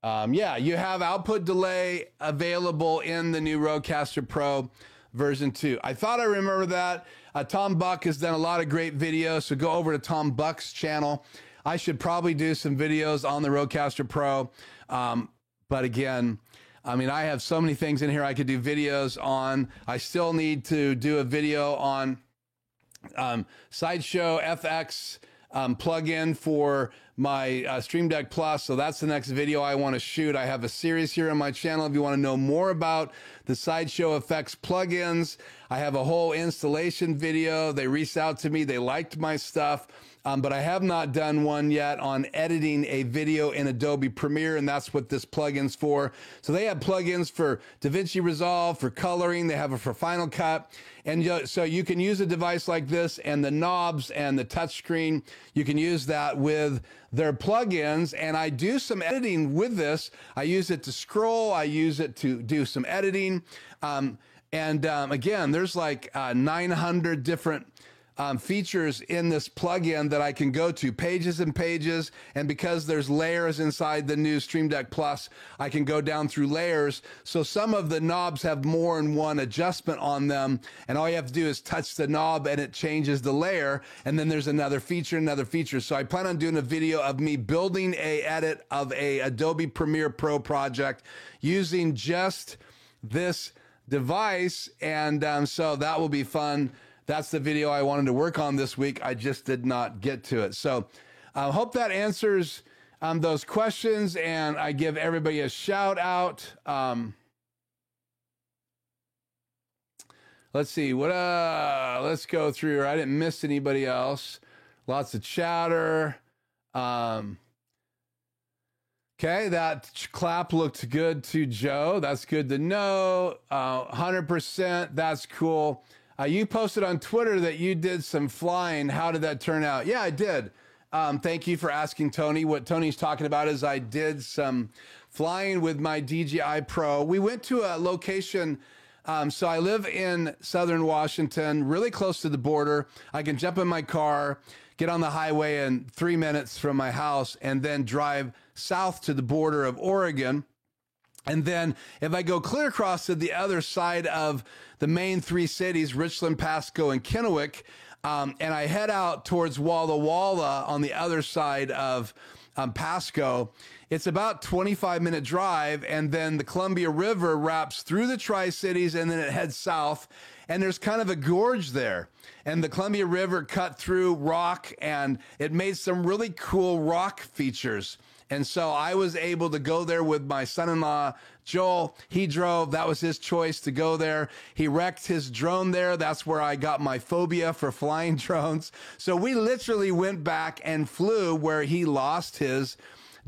Yeah, you have output delay available in the new Rodecaster Pro version 2. I thought I remember that. Tom Buck has done a lot of great videos, so go over to Tom Buck's channel. I should probably do some videos on the Rodecaster Pro. But again, I mean, I have so many things in here I could do videos on. I still need to do a video on Sideshow FX plugin for my Stream Deck Plus. So that's the next video I want to shoot. I have a series here on my channel. If you want to know more about the Sideshow FX plugins, I have a whole installation video. They reached out to me. They liked my stuff. But I have not done one yet on editing a video in Adobe Premiere, and that's what this plugin's for. So they have plugins for DaVinci Resolve, for coloring. They have it for Final Cut. And so you can use a device like this and the knobs and the touchscreen. You can use that with their plugins. And I do some editing with this. I use it to scroll. I use it to do some editing. Again, there's like 900 different features in this plugin that I can go to, pages and pages. And because there's layers inside the new Stream Deck Plus, I can go down through layers. So some of the knobs have more than one adjustment on them. And all you have to do is touch the knob and it changes the layer. And then there's another feature, another feature. So I plan on doing a video of me building a edit of a Adobe Premiere Pro project using just this device. And so that will be fun. That's the video I wanted to work on this week. I just did not get to it. So I hope that answers those questions, and I give everybody a shout out. Let's see. Let's go through. I didn't miss anybody else. Lots of chatter. Okay, that clap looked good to Joe. That's good to know. 100%. That's cool. You posted on Twitter that you did some flying. How did that turn out? Yeah, I did. Thank you for asking, Tony. What Tony's talking about is I did some flying with my DJI Pro. We went to a location. So I live in Southern Washington, really close to the border. I can jump in my car, get on the highway in 3 minutes from my house, and then drive south to the border of Oregon. And then if I go clear across to the other side of the main three cities, Richland, Pasco, and Kennewick, and I head out towards Walla Walla on the other side of Pasco, it's about 25-minute drive, and then the Columbia River wraps through the Tri-Cities, and then it heads south, and there's kind of a gorge there. And the Columbia River cut through rock, and it made some really cool rock features. And so I was able to go there with my son-in-law, Joel. He drove. That was his choice to go there. He wrecked his drone there. That's where I got my phobia for flying drones. So we literally went back and flew where he lost his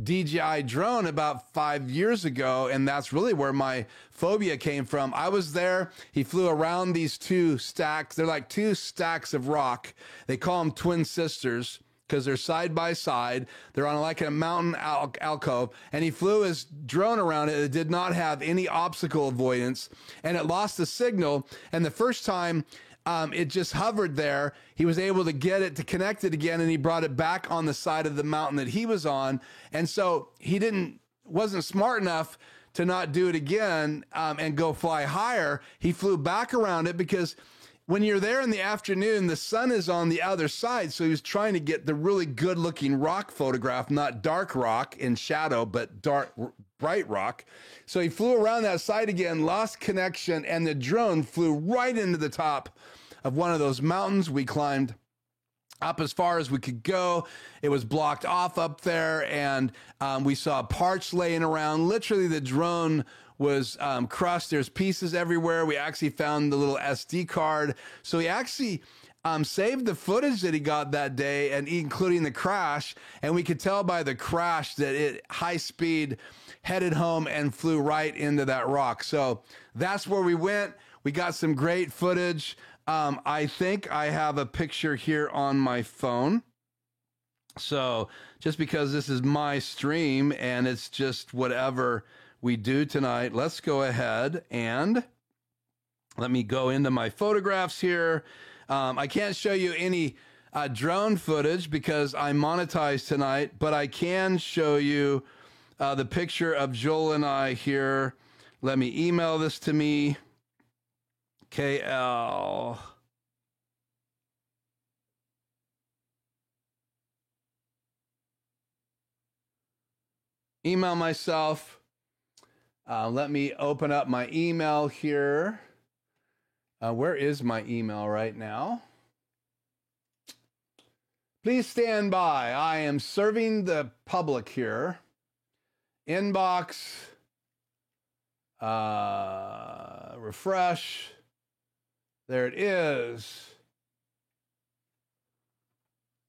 DJI drone about 5 years ago. And that's really where my phobia came from. I was there. He flew around these two stacks. They're like two stacks of rock. They call them twin sisters, because they're side by side. They're on like a mountain alcove, and he flew his drone around it. It did not have any obstacle avoidance, and it lost the signal. And the first time it just hovered there, he was able to get it to connect it again, and he brought it back on the side of the mountain that he was on. And so he wasn't smart enough to not do it again and go fly higher. He flew back around it because when you're there in the afternoon, the sun is on the other side. So he was trying to get the really good looking rock photograph, not dark rock in shadow, but bright rock. So he flew around that side again, lost connection, and the drone flew right into the top of one of those mountains. We climbed up as far as we could go. It was blocked off up there, and we saw parts laying around. Literally, the drone was crushed. There's pieces everywhere. We actually found the little SD card. So he actually saved the footage that he got that day, and including the crash. And we could tell by the crash that it high speed headed home and flew right into that rock. So that's where we went. We got some great footage. I think I have a picture here on my phone. So just because this is my stream and it's just whatever we do tonight, let's go ahead and let me go into my photographs here. I can't show you any drone footage because I'm monetized tonight, but I can show you the picture of Joel and I here. Let me email this to me. KL. Email myself. Let me open up my email here. Where is my email right now? Please stand by. I am serving the public here. Inbox. Refresh. There it is.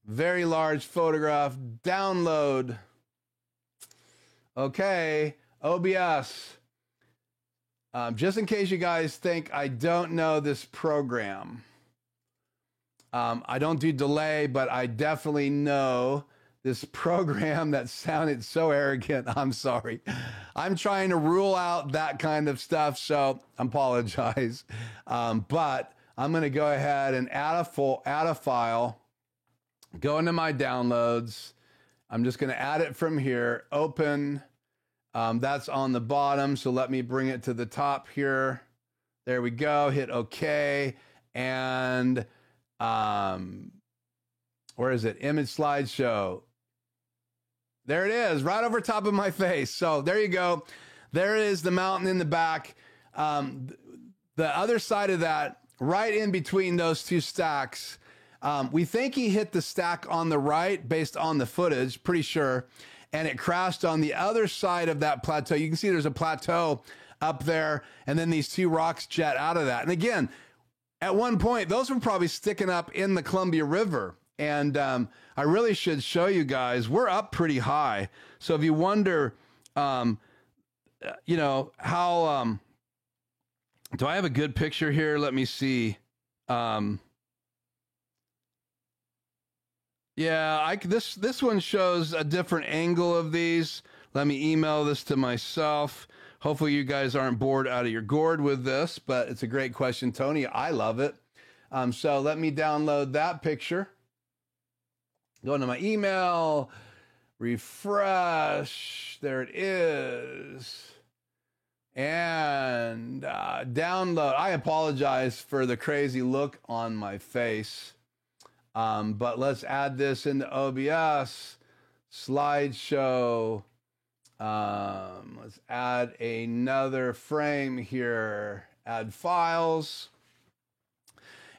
Very large photograph. Download. Okay. OBS. Just in case you guys think I don't know this program. I don't do delay, but I definitely know this program that sounded so arrogant. I'm sorry. I'm trying to rule out that kind of stuff, so I apologize. But I'm going to go ahead and add a file, go into my downloads. I'm just going to add it from here, open. That's on the bottom. So let me bring it to the top here. There we go. Hit OK. And where is it? Image slideshow. There it is, right over top of my face. So there you go. There is the mountain in the back. The other side of that, right in between those two stacks, we think he hit the stack on the right based on the footage, pretty sure. And it crashed on the other side of that plateau. You can see there's a plateau up there, and then these two rocks jet out of that. And again, at one point, those were probably sticking up in the Columbia River. And I really should show you guys, we're up pretty high. So if you wonder, you know, how, do I have a good picture here? Let me see. Yeah, this one shows a different angle of these. Let me email this to myself. Hopefully you guys aren't bored out of your gourd with this, but it's a great question, Tony. I love it. So let me download that picture. Go into my email, refresh, there it is. And download. I apologize for the crazy look on my face. But let's add this into OBS, slideshow. Let's add another frame here, add files.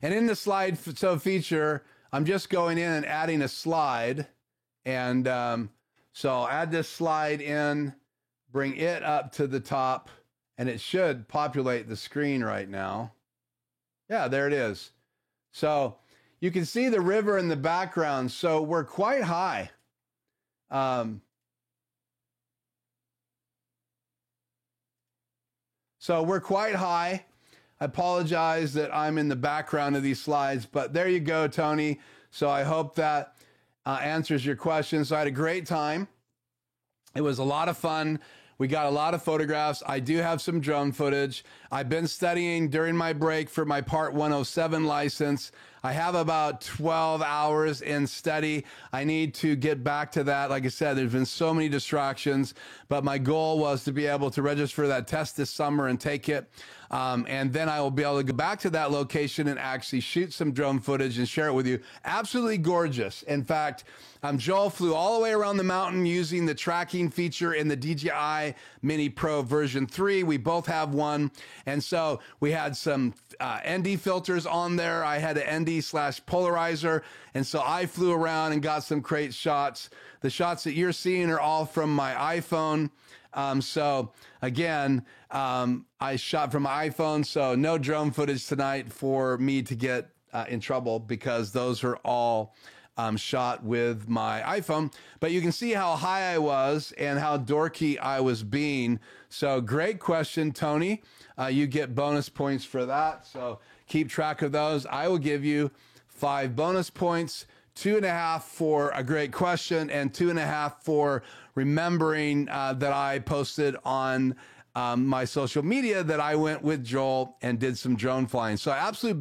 And in the slideshow feature, I'm just going in and adding a slide. And so I'll add this slide in, bring it up to the top, and it should populate the screen right now. Yeah, there it is. So you can see the river in the background. So we're quite high. So we're quite high. I apologize that I'm in the background of these slides, but there you go, Tony. So I hope that answers your question. So I had a great time. It was a lot of fun. We got a lot of photographs. I do have some drone footage. I've been studying during my break for my Part 107 license. I have about 12 hours in study. I need to get back to that. Like I said, there's been so many distractions, but my goal was to be able to register for that test this summer and take it. And then I will be able to go back to that location and actually shoot some drone footage and share it with you. Absolutely gorgeous. In fact, Joel flew all the way around the mountain using the tracking feature in the DJI Mini Pro version 3. We both have one. And so we had some ND filters on there. I had an ND/polarizer. And so I flew around and got some great shots. The shots that you're seeing are all from my iPhone. So again, I shot from my iPhone, so no drone footage tonight for me to get in trouble, because those are all shot with my iPhone. But you can see how high I was and how dorky I was being. So great question, Tony. You get bonus points for that. So keep track of those. I will give you 5 bonus points. 2.5 for a great question, and 2.5 for remembering that I posted on my social media that I went with Joel and did some drone flying. So absolute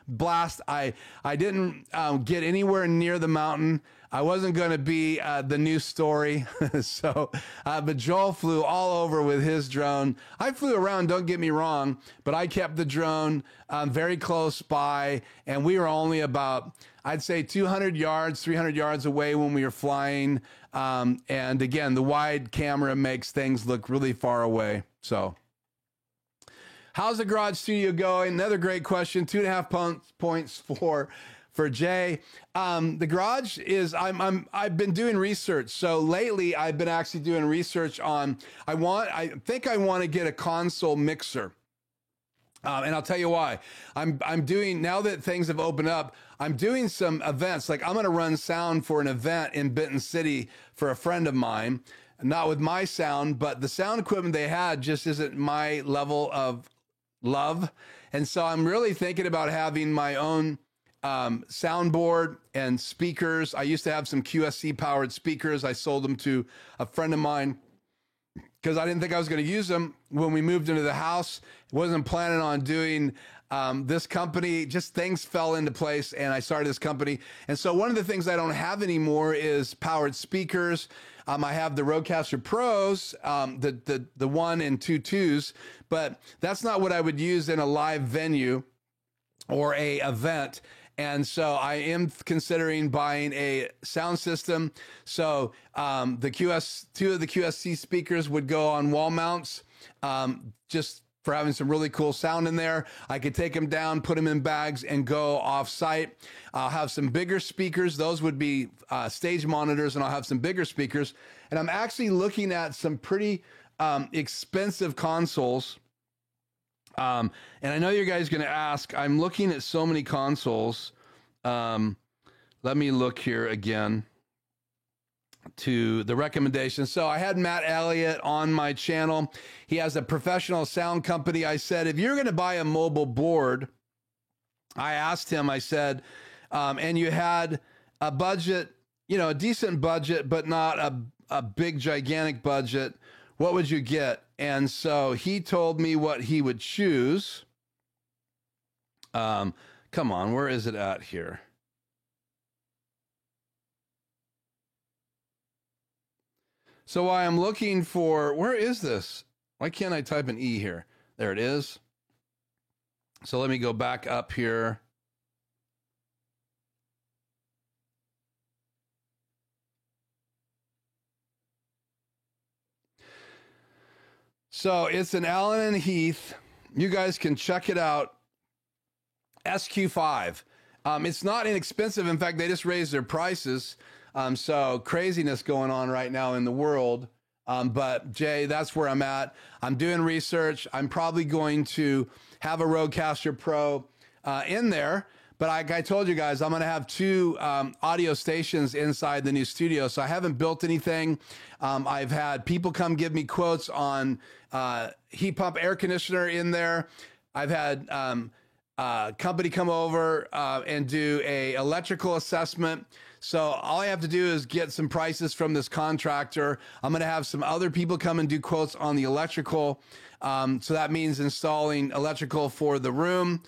blast. I didn't get anywhere near the mountain. I wasn't going to be the news story. But Joel flew all over with his drone. I flew around, don't get me wrong, but I kept the drone very close by, and we were only about, I'd say 200 yards, 300 yards away when we were flying. And again, the wide camera makes things look really far away. So how's the garage studio going? Another great question. 2.5 points for Jay. The garage is, I've been doing research. So lately I've been actually doing research on, I think I want to get a console mixer. And I'll tell you why. I'm doing, now that things have opened up, I'm doing some events. Like I'm going to run sound for an event in Benton City for a friend of mine, not with my sound, but the sound equipment they had just isn't my level of love. And so I'm really thinking about having my own soundboard and speakers. I used to have some QSC powered speakers. I sold them to a friend of mine. because I didn't think I was going to use them when we moved into the house. Wasn't planning on doing this company. Just things fell into place, and I started this company. And so one of the things I don't have anymore is powered speakers. I have the Rodecaster Pros, the 1 and 2 2s, but that's not what I would use in a live venue or a event. And so I am considering buying a sound system. So two of the QSC speakers would go on wall mounts, just for having some really cool sound in there. I could take them down, put them in bags, and go off site. I'll have some bigger speakers. Those would be stage monitors, and I'll have some bigger speakers. And I'm actually looking at some pretty expensive consoles. And I know you guys are going to ask, I'm looking at so many consoles. Let me look here again to the recommendations. So I had Matt Elliott on my channel. He has a professional sound company. I said, if you're going to buy a mobile board, I asked him, I said, and you had a budget, a decent budget, but not a big, gigantic budget, what would you get? And so he told me what he would choose. Come on, where is it at here? So I am looking for, where is this? Why can't I type an E here? There it is. So let me go back up here. So it's an Allen and Heath. You guys can check it out. SQ5. It's not inexpensive. In fact, they just raised their prices. So craziness going on right now in the world. But Jay, that's where I'm at. I'm doing research. I'm probably going to have a Rodecaster Pro in there. But like I told you guys, I'm going to have 2 audio stations inside the new studio. So I haven't built anything. I've had people come give me quotes on heat pump air conditioner in there. I've had company come over and do a electrical assessment. So all I have to do is get some prices from this contractor. I'm going to have some other people come and do quotes on the electrical. So that means installing electrical for the room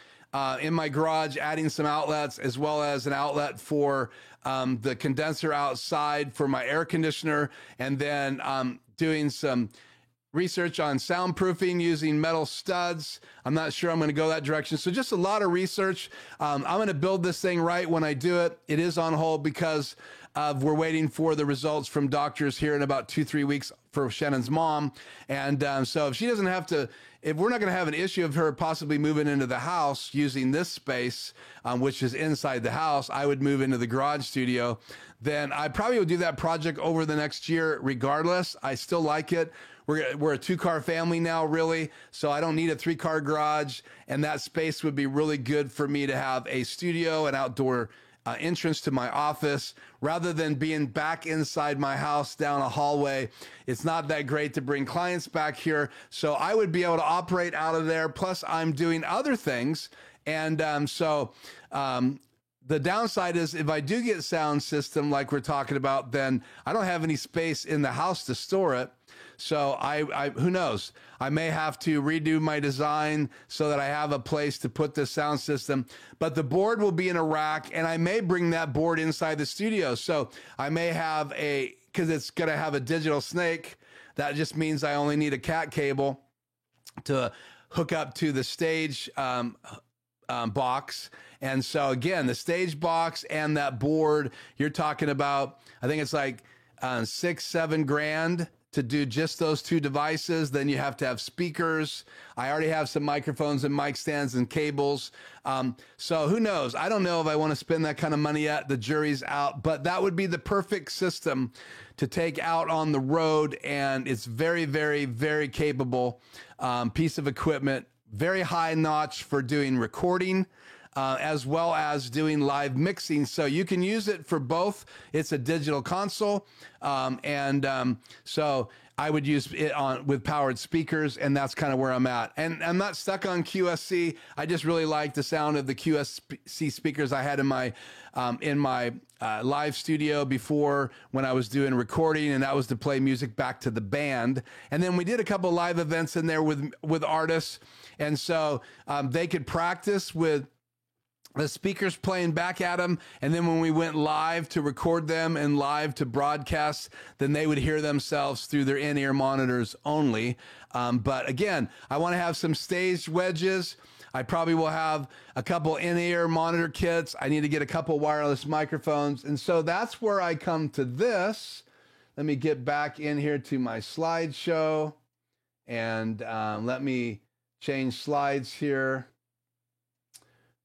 in my garage, adding some outlets, as well as an outlet for the condenser outside for my air conditioner, and then doing some research on soundproofing using metal studs. I'm not sure I'm going to go that direction. So just a lot of research. I'm going to build this thing right when I do it. It is on hold because we're waiting for the results from doctors here in about 2-3 weeks for Shannon's mom. And so if she doesn't have to, if we're not going to have an issue of her possibly moving into the house using this space, which is inside the house, I would move into the garage studio. Then I probably would do that project over the next year regardless. I still like it. We're a 2-car family now, really, so I don't need a 3-car garage, and that space would be really good for me to have a studio, an outdoor entrance to my office, rather than being back inside my house down a hallway. It's not that great to bring clients back here, so I would be able to operate out of there, plus I'm doing other things, and the downside is if I do get a sound system like we're talking about, then I don't have any space in the house to store it. So I who knows? I may have to redo my design so that I have a place to put the sound system. But the board will be in a rack, and I may bring that board inside the studio. So I may have because it's going to have a digital snake. That just means I only need a cat cable to hook up to the stage box. And so again, the stage box and that board, you're talking about, I think it's like $6-7 grand to do just those 2 devices. Then you have to have speakers. I already have some microphones and mic stands and cables. So who knows? I don't know if I want to spend that kind of money yet. The jury's out, but that would be the perfect system to take out on the road. And it's very, very, very capable piece of equipment, very high notch for doing recording. as well as doing live mixing. So you can use it for both. It's a digital console. So I would use it on with powered speakers, and that's kind of where I'm at. And I'm not stuck on QSC. I just really like the sound of the QSC speakers I had in my live studio before when I was doing recording, and that was to play music back to the band. And then we did a couple live events in there with artists, and so they could practice with the speakers playing back at them. And then when we went live to record them and live to broadcast, then they would hear themselves through their in-ear monitors only. But again, I want to have some staged wedges. I probably will have a couple in-ear monitor kits. I need to get a couple wireless microphones. And so that's where I come to this. Let me get back in here to my slideshow, and let me change slides here.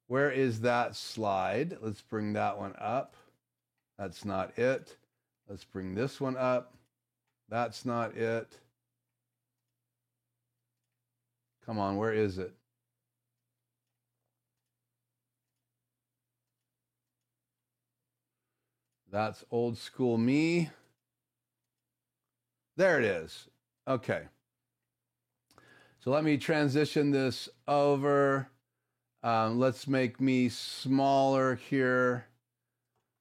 Where is that slide? Let's bring that one up. That's not it. Let's bring this one up. That's not it. Come on, where is it? That's old school me. There it is. Okay. So let me transition this over. Let's make me smaller here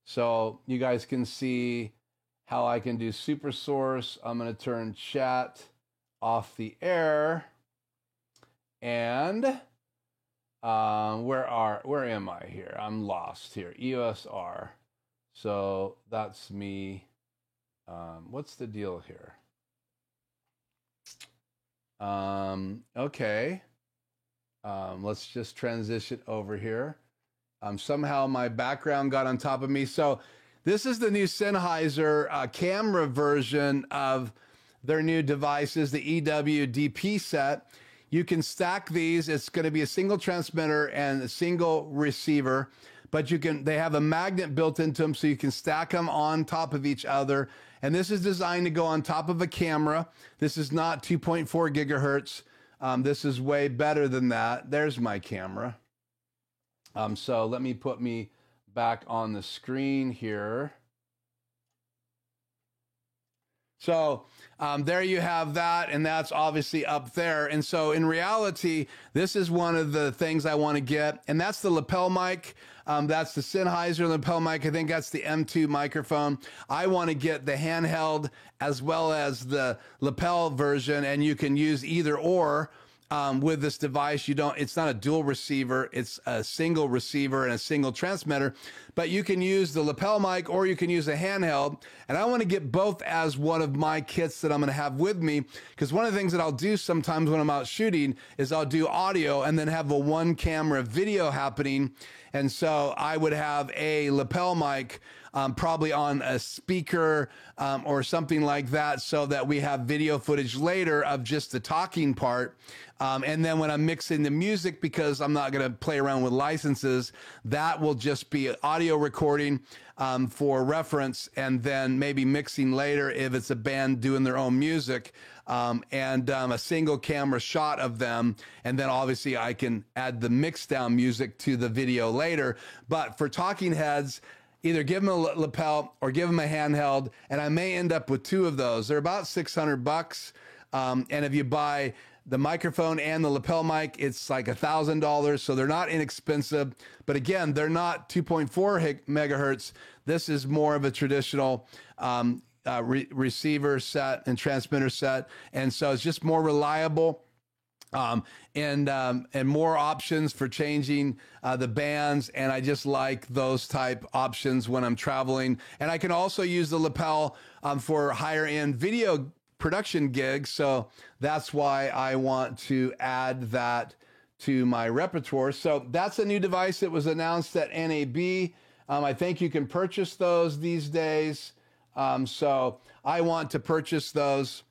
so you guys can see how I can do super source. I'm going to turn chat off the air. And where am I here? I'm lost here. EOSR. So that's me. What's the deal here? Okay. Let's just transition over here. Somehow my background got on top of me. So this is the new Sennheiser camera version of their new devices, the EW-DP set. You can stack these. It's going to be a single transmitter and a single receiver, but they have a magnet built into them so you can stack them on top of each other. And this is designed to go on top of a camera. This is not 2.4 gigahertz. This is way better than that. There's my camera. So let me put me back on the screen here. So there you have that, and that's obviously up there. And so in reality, this is one of the things I want to get, and that's the lapel mic. That's the Sennheiser lapel mic. I think that's the M2 microphone. I want to get the handheld as well as the lapel version, and you can use either or. With this device, it's not a dual receiver, it's a single receiver and a single transmitter, but you can use the lapel mic or you can use a handheld. And I want to get both as one of my kits that I'm going to have with me, because one of the things that I'll do sometimes when I'm out shooting is I'll do audio and then have a one camera video happening. And so I would have a lapel mic probably on a speaker or something like that, so that we have video footage later of just the talking part. And then when I'm mixing the music, because I'm not going to play around with licenses, that will just be audio recording for reference, and then maybe mixing later if it's a band doing their own music, and a single camera shot of them. And then obviously I can add the mixed down music to the video later. But for talking heads, either give them a lapel or give them a handheld, and I may end up with two of those. They're about $600. And if you buy the microphone and the lapel mic, it's like $1,000. So they're not inexpensive, but again, they're not 2.4 megahertz. This is more of a traditional receiver set and transmitter set. And so it's just more reliable. And more options for changing the bands, and I just like those type options when I'm traveling. And I can also use the lapel for higher end video production gigs, so that's why I want to add that to my repertoire. So that's a new device that was announced at NAB. I think you can purchase those these days, so I want to purchase those.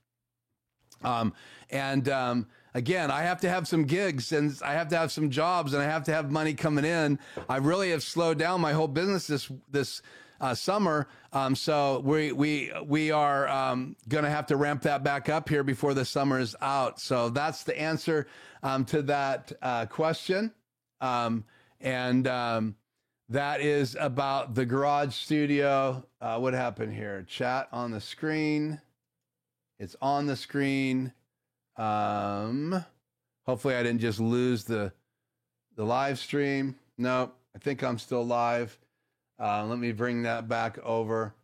Again, I have to have some gigs, and I have to have some jobs, and I have to have money coming in. I really have slowed down my whole business this summer. So we are going to have to ramp that back up here before the summer is out. So that's the answer to that question. And that is about the Garage Studio. What happened here? Chat on the screen. It's on the screen. Hopefully I didn't just lose the live stream. No, I think I'm still live. Let me bring that back over.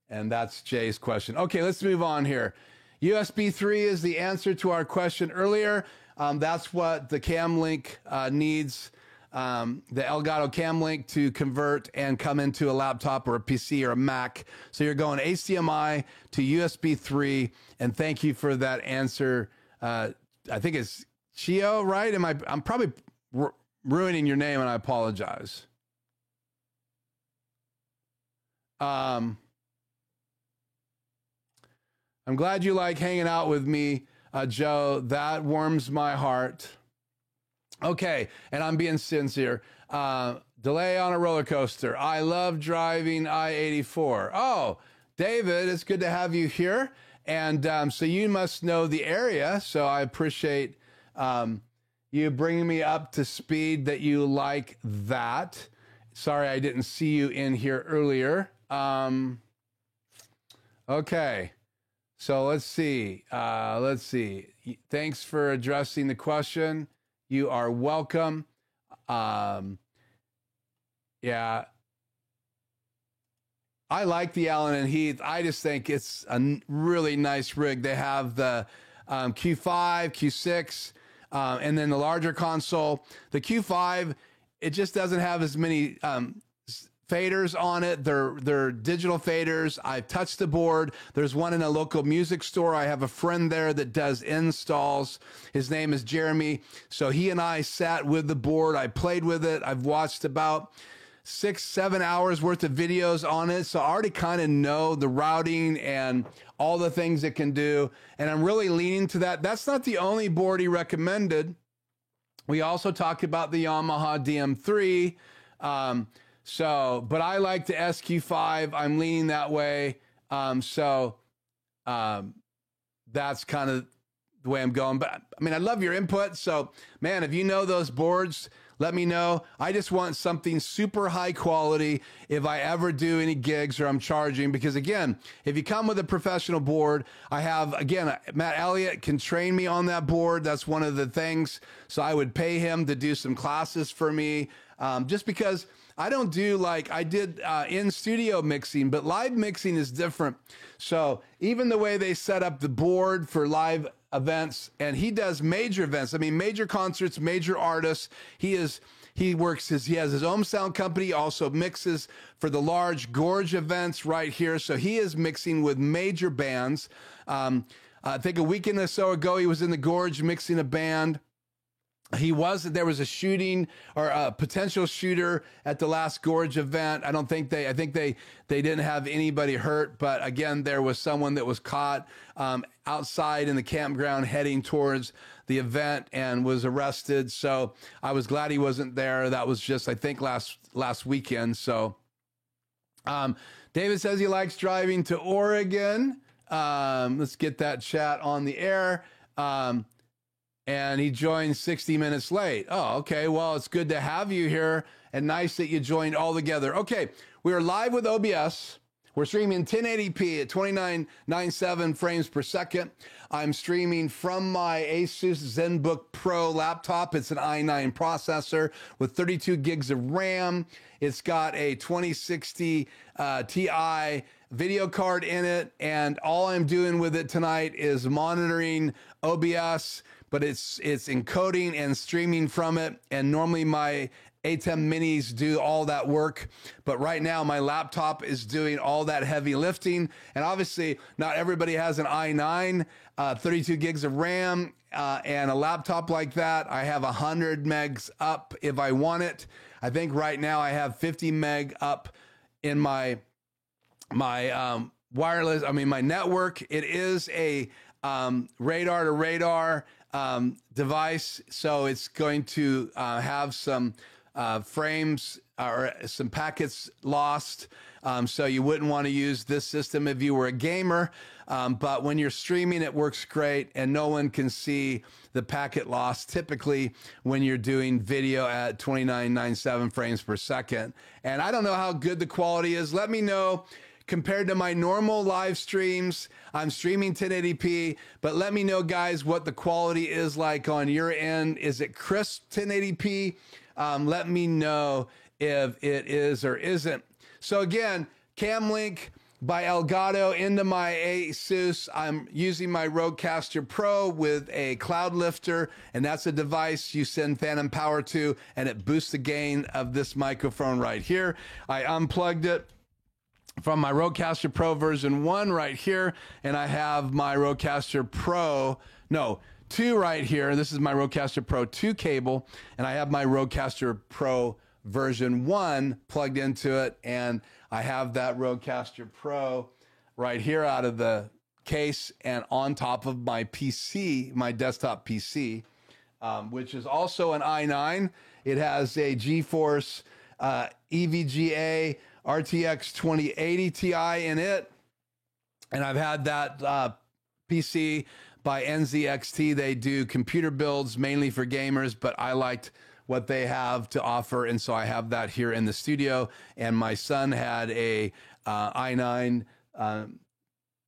And that's Jay's question. Okay, let's move on here. USB 3 is the answer to our question earlier. That's what the Cam Link needs, the Elgato Cam Link to convert and come into a laptop or a PC or a Mac. So you're going HDMI to USB 3. And thank you for that answer. I think it's Chio, right? I'm probably ruining your name, and I apologize. I'm glad you like hanging out with me, Joe. That warms my heart. Okay, and I'm being sincere. Delay on a roller coaster. I love driving I-84. Oh, David, it's good to have you here. And so you must know the area, so I appreciate you bringing me up to speed that you like that. Sorry I didn't see you in here earlier. Okay. So let's see. Thanks for addressing the question. You are welcome. Yeah. I like the Allen and Heath. I just think it's a really nice rig. They have the Q5, Q6, and then the larger console. The Q5, it just doesn't have as many faders on it. They're digital faders. I've touched the board. There's one in a local music store. I have a friend there that does installs. His name is Jeremy. So he and I sat with the board. I played with it. I've watched about 6-7 hours worth of videos on it. So I already kind of know the routing and all the things it can do. And I'm really leaning to that. That's not the only board he recommended. We also talked about the Yamaha DM3. But I like the SQ5. I'm leaning that way. That's kind of the way I'm going. But I mean, I love your input. So, man, if you know those boards, let me know. I just want something super high quality if I ever do any gigs or I'm charging. Because again, if you come with a professional board, I have, again, Matt Elliott can train me on that board. That's one of the things. So I would pay him to do some classes for me, just because I don't do like I did in studio mixing, but live mixing is different. So even the way they set up the board for live events, and he does major events. I mean, major concerts, major artists. He has his own sound company, also mixes for the large Gorge events right here. So he is mixing with major bands. I think a weekend or so ago, he was in the Gorge mixing a band. There was a shooting or a potential shooter at the last Gorge event. I think they didn't have anybody hurt, but again, there was someone that was caught outside in the campground heading towards the event and was arrested. So I was glad he wasn't there. That was just, I think, last weekend. So David says he likes driving to Oregon. Let's get that chat on the air. And he joined 60 minutes late. Oh, okay. Well, it's good to have you here and nice that you joined all together. Okay, we are live with OBS. We're streaming 1080p at 2997 frames per second. I'm streaming from my Asus ZenBook Pro laptop. It's an i9 processor with 32 gigs of RAM. It's got a 2060 Ti video card in it. And all I'm doing with it tonight is monitoring OBS, but it's encoding and streaming from it. And normally my ATEM minis do all that work. But right now my laptop is doing all that heavy lifting. And obviously not everybody has an i9, 32 gigs of RAM, and a laptop like that. I have 100 megs up if I want it. I think right now I have 50 meg up in my wireless, my network. It is a radar to radar device, so it's going to have some frames or some packets lost. So you wouldn't want to use this system if you were a gamer. But when you're streaming, it works great, and no one can see the packet loss typically when you're doing video at 2997 frames per second. And I don't know how good the quality is. Let me know. Compared to my normal live streams, I'm streaming 1080p, but let me know, guys, what the quality is like on your end. Is it crisp 1080p? Let me know if it is or isn't. So again, Camlink by Elgato into my Asus. I'm using my Rodecaster Pro with a cloud lifter, and that's a device you send phantom power to, and it boosts the gain of this microphone right here. I unplugged it from my Rodecaster Pro version 1 right here, and I have my Rodecaster Pro, 2 right here. This is my Rodecaster Pro 2 cable, and I have my Rodecaster Pro version 1 plugged into it, and I have that Rodecaster Pro right here out of the case and on top of my PC, my desktop PC, which is also an i9. It has a GeForce EVGA RTX 2080 Ti in it, and I've had that PC by NZXT. They do computer builds mainly for gamers, but I liked what they have to offer, and so I have that here in the studio. And my son had a i9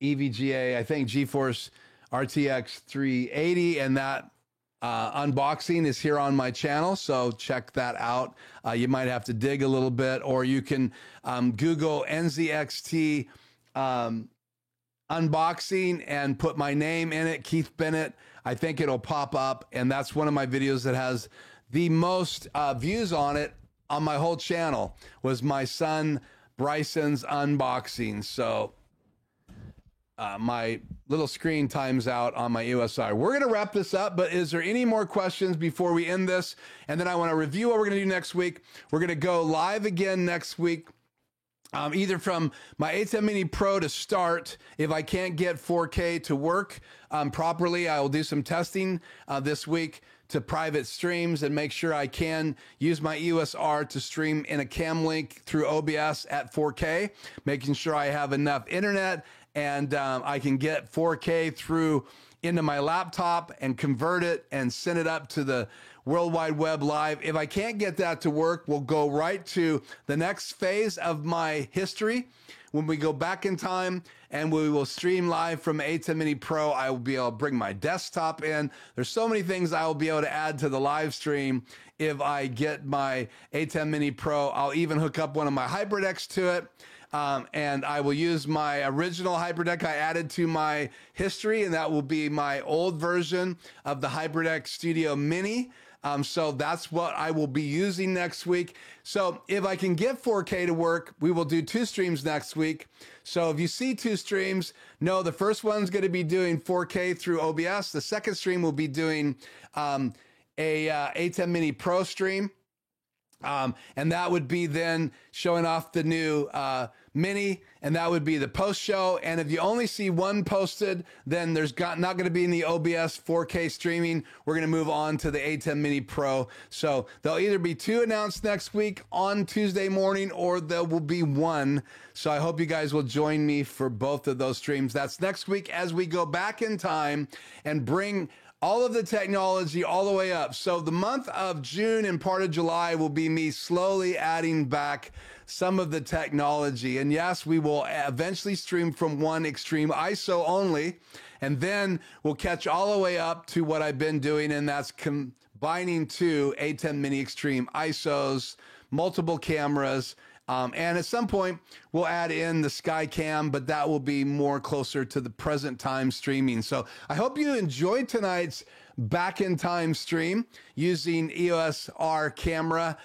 EVGA, I think GeForce RTX 380, and that unboxing is here on my channel, so check that out. You might have to dig a little bit, or you can Google NZXT unboxing and put my name in it, Keith Bennett. I think it'll pop up, and that's one of my videos that has the most views on it on my whole channel, was my son Bryson's unboxing. So my little screen times out on my USR. We're going to wrap this up, but is there any more questions before we end this? And then I want to review what we're going to do next week. We're going to go live again next week, either from my ATEM Mini Pro to start. If I can't get 4K to work properly, I will do some testing this week to private streams and make sure I can use my EOSR to stream in a Camlink through OBS at 4K, making sure I have enough internet and I can get 4K through into my laptop and convert it and send it up to the World Wide Web live. If I can't get that to work, we'll go right to the next phase of my history. When we go back in time and we will stream live from ATEM Mini Pro, I will be able to bring my desktop in. There's so many things I will be able to add to the live stream if I get my ATEM Mini Pro. I'll even hook up one of my HyperDecks to it. And I will use my original HyperDeck I added to my history, and that will be my old version of the HyperDeck Studio Mini. So that's what I will be using next week. So if I can get 4K to work, we will do 2 streams next week. So if you see 2 streams, no, the first one's going to be doing 4K through OBS. The second stream will be doing a ATEM Mini Pro stream. And that would be then showing off the new Mini, and that would be the post show. And if you only see one posted, then there's not going to be any OBS 4K streaming. We're going to move on to the ATEM Mini Pro. So there'll either be 2 announced next week on Tuesday morning, or there will be 1. So I hope you guys will join me for both of those streams. That's next week as we go back in time and bring all of the technology all the way up. So the month of June and part of July will be me slowly adding back some of the technology. And yes, we will eventually stream from one extreme ISO only, and then we'll catch all the way up to what I've been doing, and that's combining 2 ATEM Mini Extreme ISOs, multiple cameras, and at some point, we'll add in the Skycam, but that will be more closer to the present time streaming. So I hope you enjoyed tonight's back in time stream using EOS R camera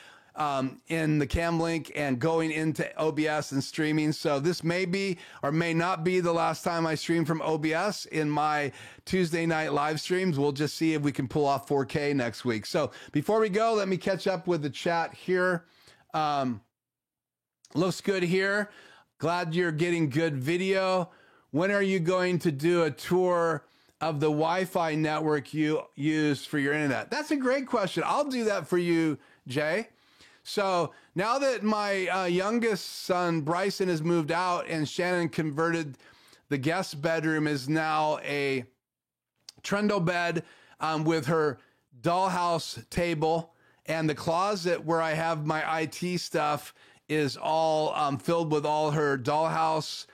in the Camlink and going into OBS and streaming. So this may be or may not be the last time I stream from OBS in my Tuesday night live streams. We'll just see if we can pull off 4K next week. So before we go, let me catch up with the chat here. Looks good here. Glad you're getting good video. When are you going to do a tour of the Wi-Fi network you use for your internet? That's a great question. I'll do that for you, Jay. So now that my youngest son, Bryson, has moved out and Shannon converted the guest bedroom is now a trundle bed with her dollhouse table, and the closet where I have my IT stuff is all filled with all her dollhouse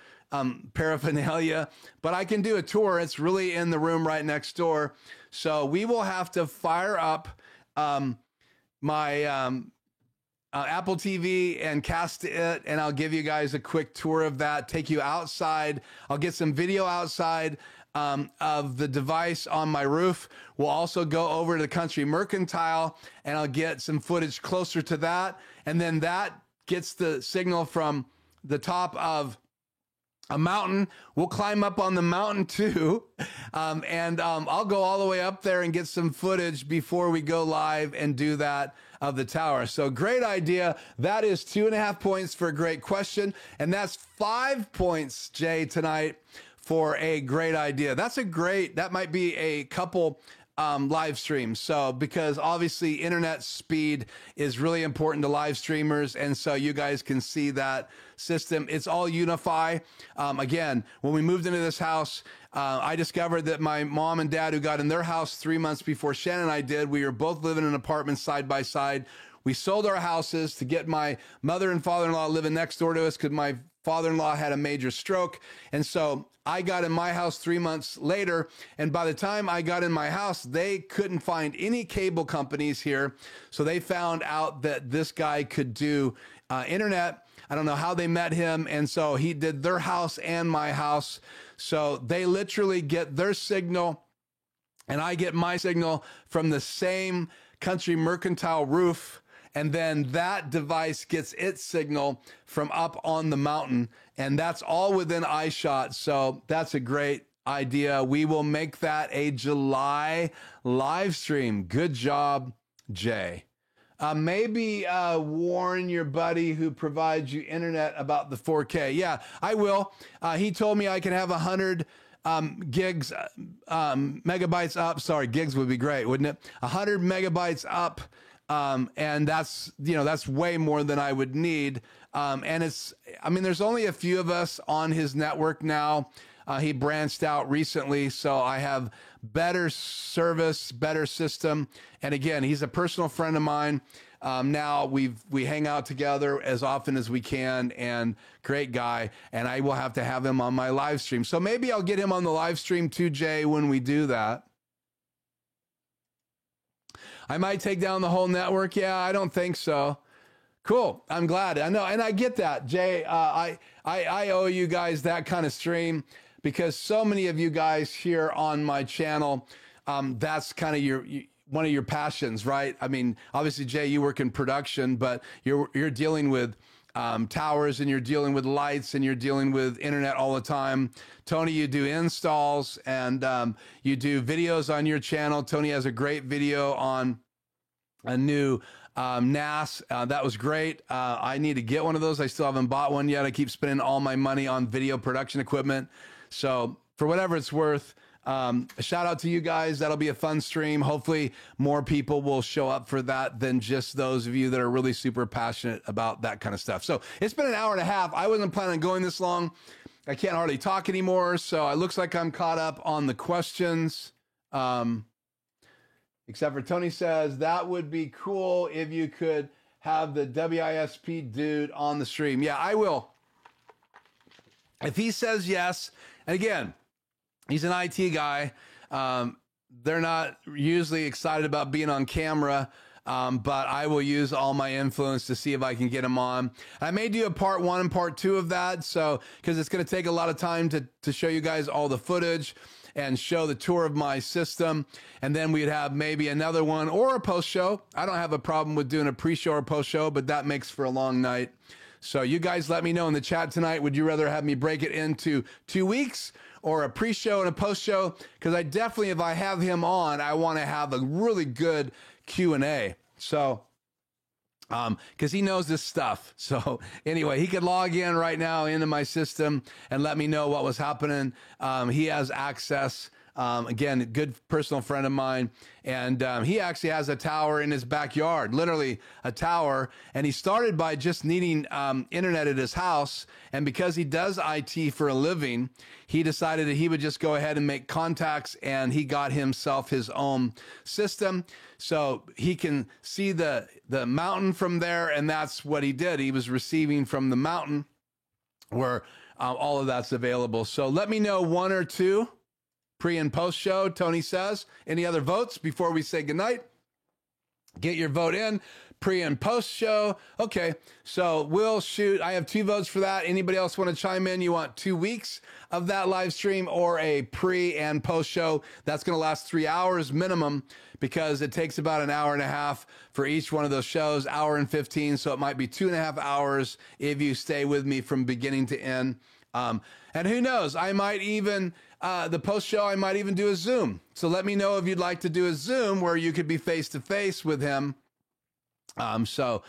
paraphernalia. But I can do a tour. It's really in the room right next door. So we will have to fire up my Apple TV and cast it, and I'll give you guys a quick tour of that, take you outside. I'll get some video outside of the device on my roof. We'll also go over to the Country Mercantile, and I'll get some footage closer to that. And then that gets the signal from the top of a mountain. We'll climb up on the mountain too. And I'll go all the way up there and get some footage before we go live and do that of the tower. So great idea. That is 2.5 points for a great question. And that's 5 points, Jay, tonight for a great idea. That might be a couple live streams. So, because obviously internet speed is really important to live streamers. And so you guys can see that system. It's all Unify. Again, when we moved into this house, I discovered that my mom and dad, who got in their house 3 months before Shannon and I did, we were both living in an apartment side by side. We sold our houses to get my mother and father-in-law living next door to us because my father-in-law had a major stroke. And so I got in my house 3 months later. And by the time I got in my house, they couldn't find any cable companies here. So they found out that this guy could do internet. I don't know how they met him. And so he did their house and my house. So they literally get their signal and I get my signal from the same Country Mercantile roof. And then that device gets its signal from up on the mountain. And that's all within iShot. So that's a great idea. We will make that a July live stream. Good job, Jay. Maybe warn your buddy who provides you internet about the 4K. Yeah, I will. He told me I can have 100 megabytes up. Sorry, gigs would be great, wouldn't it? 100 megabytes up. And that's way more than I would need. And there's only a few of us on his network now. He branched out recently, so I have better service, better system. And again, he's a personal friend of mine. Now we hang out together as often as we can, and great guy. And I will have to have him on my live stream. So maybe I'll get him on the live stream too, Jay, when we do that. I might take down the whole network. Yeah, I don't think so. Cool. I'm glad. I know. And I get that, Jay. I owe you guys that kind of stream because so many of you guys here on my channel, that's kind of one of your passions, right? I mean, obviously, Jay, you work in production, but you're dealing with towers, and you're dealing with lights, and you're dealing with internet all the time. Tony, you do installs, and you do videos on your channel. Tony has a great video on a new NAS. That was great. I need to get one of those. I still haven't bought one yet. I keep spending all my money on video production equipment. So for whatever it's worth, a shout out to you guys. That'll be a fun stream. Hopefully more people will show up for that than just those of you that are really super passionate about that kind of stuff. So it's been an hour and a half. I wasn't planning on going this long. I can't hardly talk anymore. So it looks like I'm caught up on the questions. Except for Tony says, that would be cool if you could have the WISP dude on the stream. Yeah, I will. If he says yes, and again, he's an IT guy. They're not usually excited about being on camera, but I will use all my influence to see if I can get him on. I may do a part 1 and part 2 of that, so because it's going to take a lot of time to show you guys all the footage and show the tour of my system. And then we'd have maybe another one or a post show. I don't have a problem with doing a pre-show or post show, but that makes for a long night. So you guys let me know in the chat tonight. Would you rather have me break it into 2 weeks or a pre-show and a post-show? Because I definitely, if I have him on, I want to have a really good Q&A. So, because he knows this stuff. So anyway, he could log in right now into my system and let me know what was happening. He has access Again, a good personal friend of mine. And he actually has a tower in his backyard, literally a tower. And he started by just needing internet at his house. And because he does IT for a living, he decided that he would just go ahead and make contacts, and he got himself his own system so he can see the mountain from there. And that's what he did. He was receiving from the mountain where all of that's available. So let me know one or two pre and post show. Tony says, any other votes before we say goodnight? Get your vote in. Pre and post show. Okay, so we'll shoot. I have 2 votes for that. Anybody else want to chime in? You want 2 weeks of that live stream or a pre and post show? That's going to last 3 hours minimum, because it takes about an hour and a half for each one of those shows, hour and 15. So it might be 2.5 hours if you stay with me from beginning to end. And who knows, I might even, the post show, I might even do a Zoom. So let me know if you'd like to do a Zoom where you could be face to face with him. So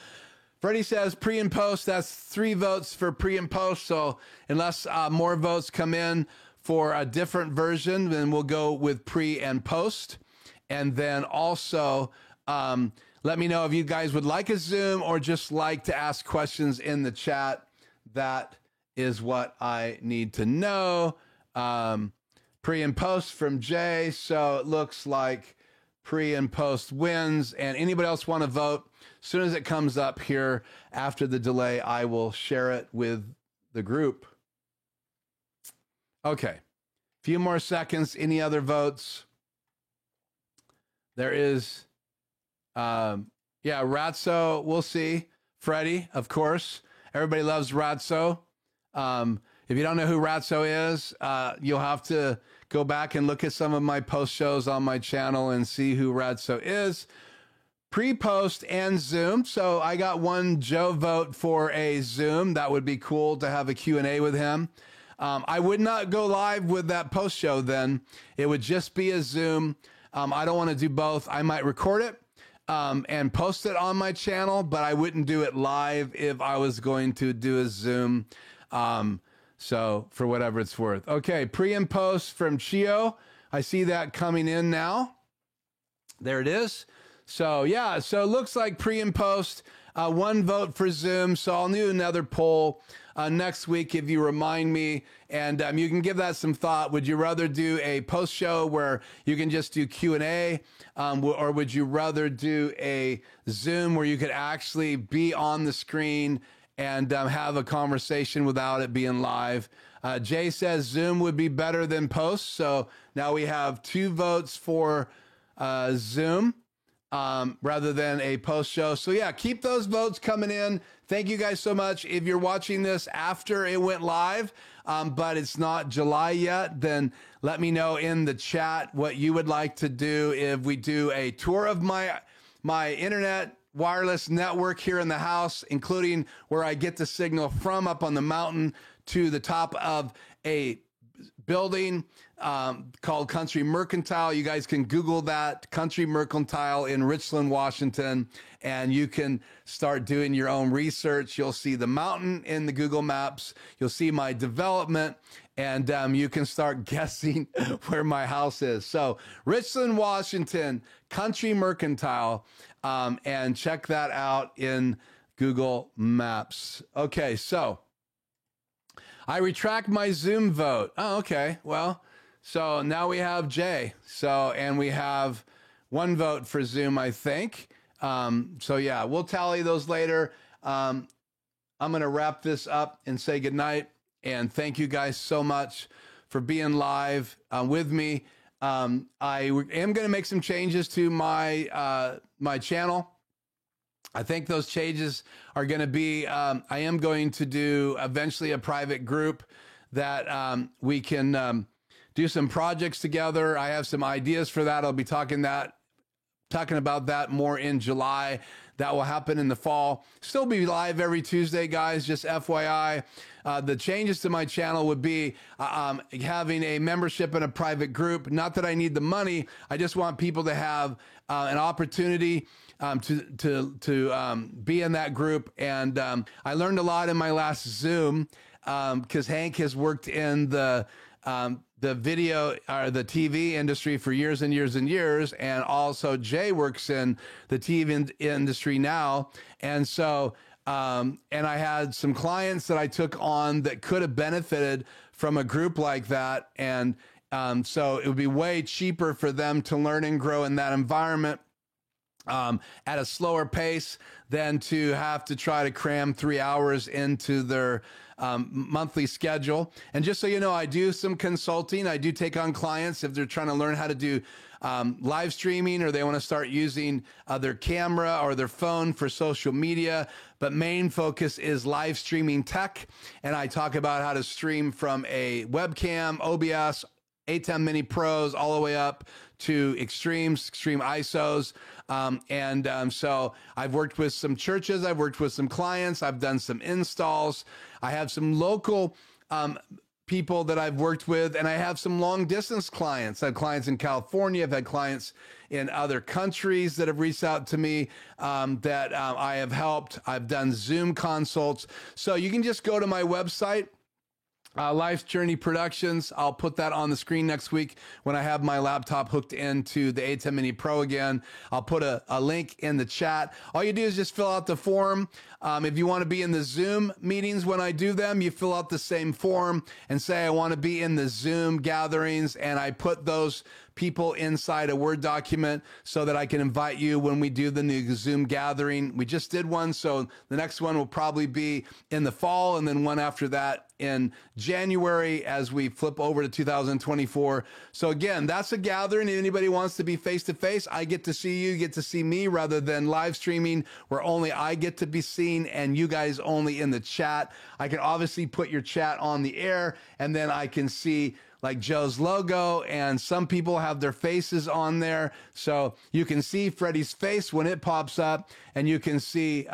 Freddie says pre and post, that's 3 votes for pre and post. So unless more votes come in for a different version, then we'll go with pre and post. And then also, let me know if you guys would like a Zoom or just like to ask questions in the chat. That is what I need to know. Pre and post from Jay. So it looks like pre and post wins. And anybody else want to vote? As soon as it comes up here after the delay, I will share it with the group. Okay. Few more seconds. Any other votes? There is, Ratso. We'll see. Freddie, of course. Everybody loves Ratso. If you don't know who Ratso is, you'll have to go back and look at some of my post shows on my channel and see who Ratso is. Pre-post and Zoom. So I got one Joe vote for a Zoom. That would be cool to have a Q&A with him. I would not go live with that post show then. It would just be a Zoom. I don't want to do both. I might record it and post it on my channel, but I wouldn't do it live if I was going to do a Zoom. So for whatever it's worth. Okay, pre and post from Chio. I see that coming in now. There it is. So yeah, so it looks like pre and post, 1 vote for Zoom. So I'll do another poll next week if you remind me, and you can give that some thought. Would you rather do a post show where you can just do Q&A, or would you rather do a Zoom where you could actually be on the screen and have a conversation without it being live? Jay says Zoom would be better than post. So now we have 2 votes for Zoom rather than a post show. So yeah, keep those votes coming in. Thank you guys so much. If you're watching this after it went live, but it's not July yet, then let me know in the chat what you would like to do if we do a tour of my internet wireless network here in the house, including where I get the signal from up on the mountain to the top of a building called Country Mercantile. You guys can Google that, Country Mercantile in Richland, Washington, and you can start doing your own research. You'll see the mountain in the Google Maps. You'll see my development, and you can start guessing where my house is. So Richland, Washington, Country Mercantile, and check that out in Google Maps. Okay, so I retract my Zoom vote. Oh, okay. Well, so now we have Jay. So, and we have 1 vote for Zoom, I think. So yeah, we'll tally those later. I'm going to wrap this up and say goodnight. And thank you guys so much for being live with me. I am going to make some changes to my, my channel. I think those changes are going to be, I am going to do eventually a private group that we can do some projects together. I have some ideas for that. I'll be talking about that more in July. That will happen in the fall. Still be live every Tuesday, guys, just FYI. The changes to my channel would be having a membership in a private group. Not that I need the money. I just want people to have an opportunity to be in that group. And I learned a lot in my last Zoom because Hank has worked in the the video or the TV industry for years and years and years. And also Jay works in the TV industry now. And so, and I had some clients that I took on that could have benefited from a group like that. And so it would be way cheaper for them to learn and grow in that environment at a slower pace than to have to try to cram 3 hours into their monthly schedule. And just so you know, I do some consulting. I do take on clients if they're trying to learn how to do live streaming, or they want to start using their camera or their phone for social media. But main focus is live streaming tech. And I talk about how to stream from a webcam, OBS, A10 Mini Pros, all the way up to extreme ISOs. So I've worked with some churches, I've worked with some clients, I've done some installs. I have some local people that I've worked with, and I have some long distance clients. I have clients in California, I've had clients in other countries that have reached out to me that I have helped. I've done Zoom consults. So you can just go to my website, Life's Journey Productions. I'll put that on the screen next week when I have my laptop hooked into the A10 Mini Pro again. I'll put a link in the chat. All you do is just fill out the form. If you want to be in the Zoom meetings when I do them, you fill out the same form and say, I want to be in the Zoom gatherings, and I put those people inside a Word document so that I can invite you when we do the new Zoom gathering. We just did one, so the next one will probably be in the fall, and then one after that in January as we flip over to 2024. So again, that's a gathering. If anybody wants to be face-to-face, I get to see you, get to see me, rather than live streaming where only I get to be seen and you guys only in the chat. I can obviously put your chat on the air, and then I can see like Joe's logo, and some people have their faces on there. So you can see Freddie's face when it pops up, and you can see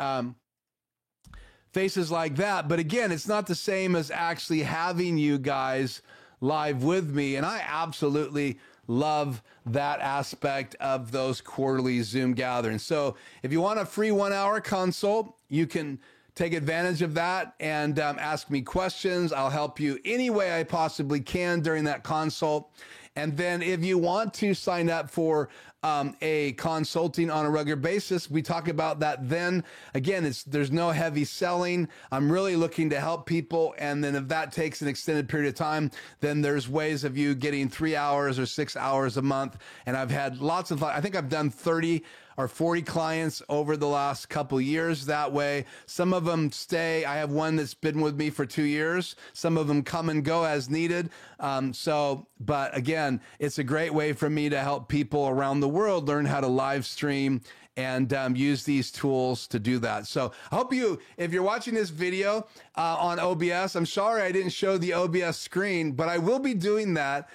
faces like that. But again, it's not the same as actually having you guys live with me. And I absolutely love that aspect of those quarterly Zoom gatherings. So if you want a free 1 hour consult, you can take advantage of that and ask me questions. I'll help you any way I possibly can during that consult. And then if you want to sign up for a consulting on a regular basis, we talk about that then. Again, there's no heavy selling. I'm really looking to help people. And then if that takes an extended period of time, then there's ways of you getting 3 hours or 6 hours a month. And I've had lots of, I think I've done 30 or 40 clients over the last couple years that way. Some of them stay. I have one that's been with me for 2 years. Some of them come and go as needed. But again, it's a great way for me to help people around the world learn how to live stream and use these tools to do that. So I hope if you're watching this video on OBS, I'm sorry I didn't show the OBS screen, but I will be doing that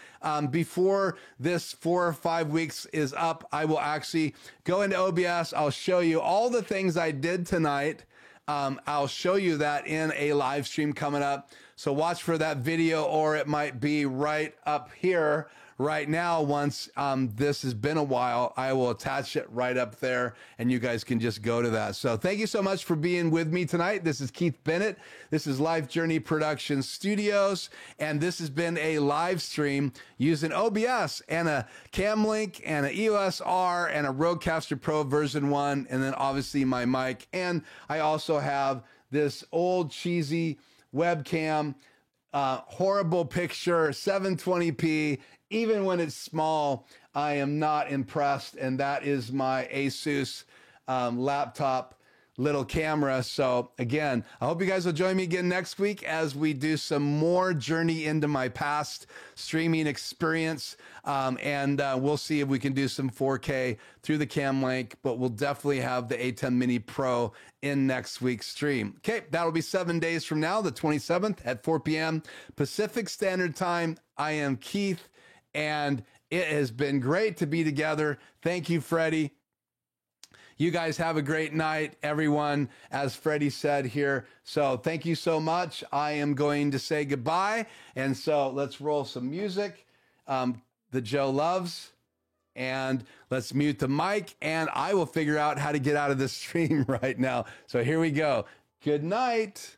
before this 4 or 5 weeks is up. I will actually go into OBS. I'll show you all the things I did tonight. I'll show you that in a live stream coming up. So watch for that video, or it might be right up here right now. Once this has been a while, I will attach it right up there, and you guys can just go to that. So thank you so much for being with me tonight. This is Keith Bennett. This is Life Journey Productions Studios, and this has been a live stream using OBS and a Camlink and an EOS R and a Rodecaster Pro version 1, and then obviously my mic. And I also have this old cheesy webcam, horrible picture, 720p. Even when it's small, I am not impressed. And that is my Asus laptop little camera. So again, I hope you guys will join me again next week as we do some more journey into my past streaming experience. We'll see if we can do some 4K through the Camlink, but we'll definitely have the A10 Mini Pro in next week's stream. Okay, that'll be 7 days from now, the 27th at 4 p.m. Pacific Standard Time. I am Keith, and it has been great to be together. Thank you, Freddie. You guys have a great night, everyone, as Freddie said here. So thank you so much. I am going to say goodbye. And so let's roll some music that Joe loves. And let's mute the mic. And I will figure out how to get out of this stream right now. So here we go. Good night.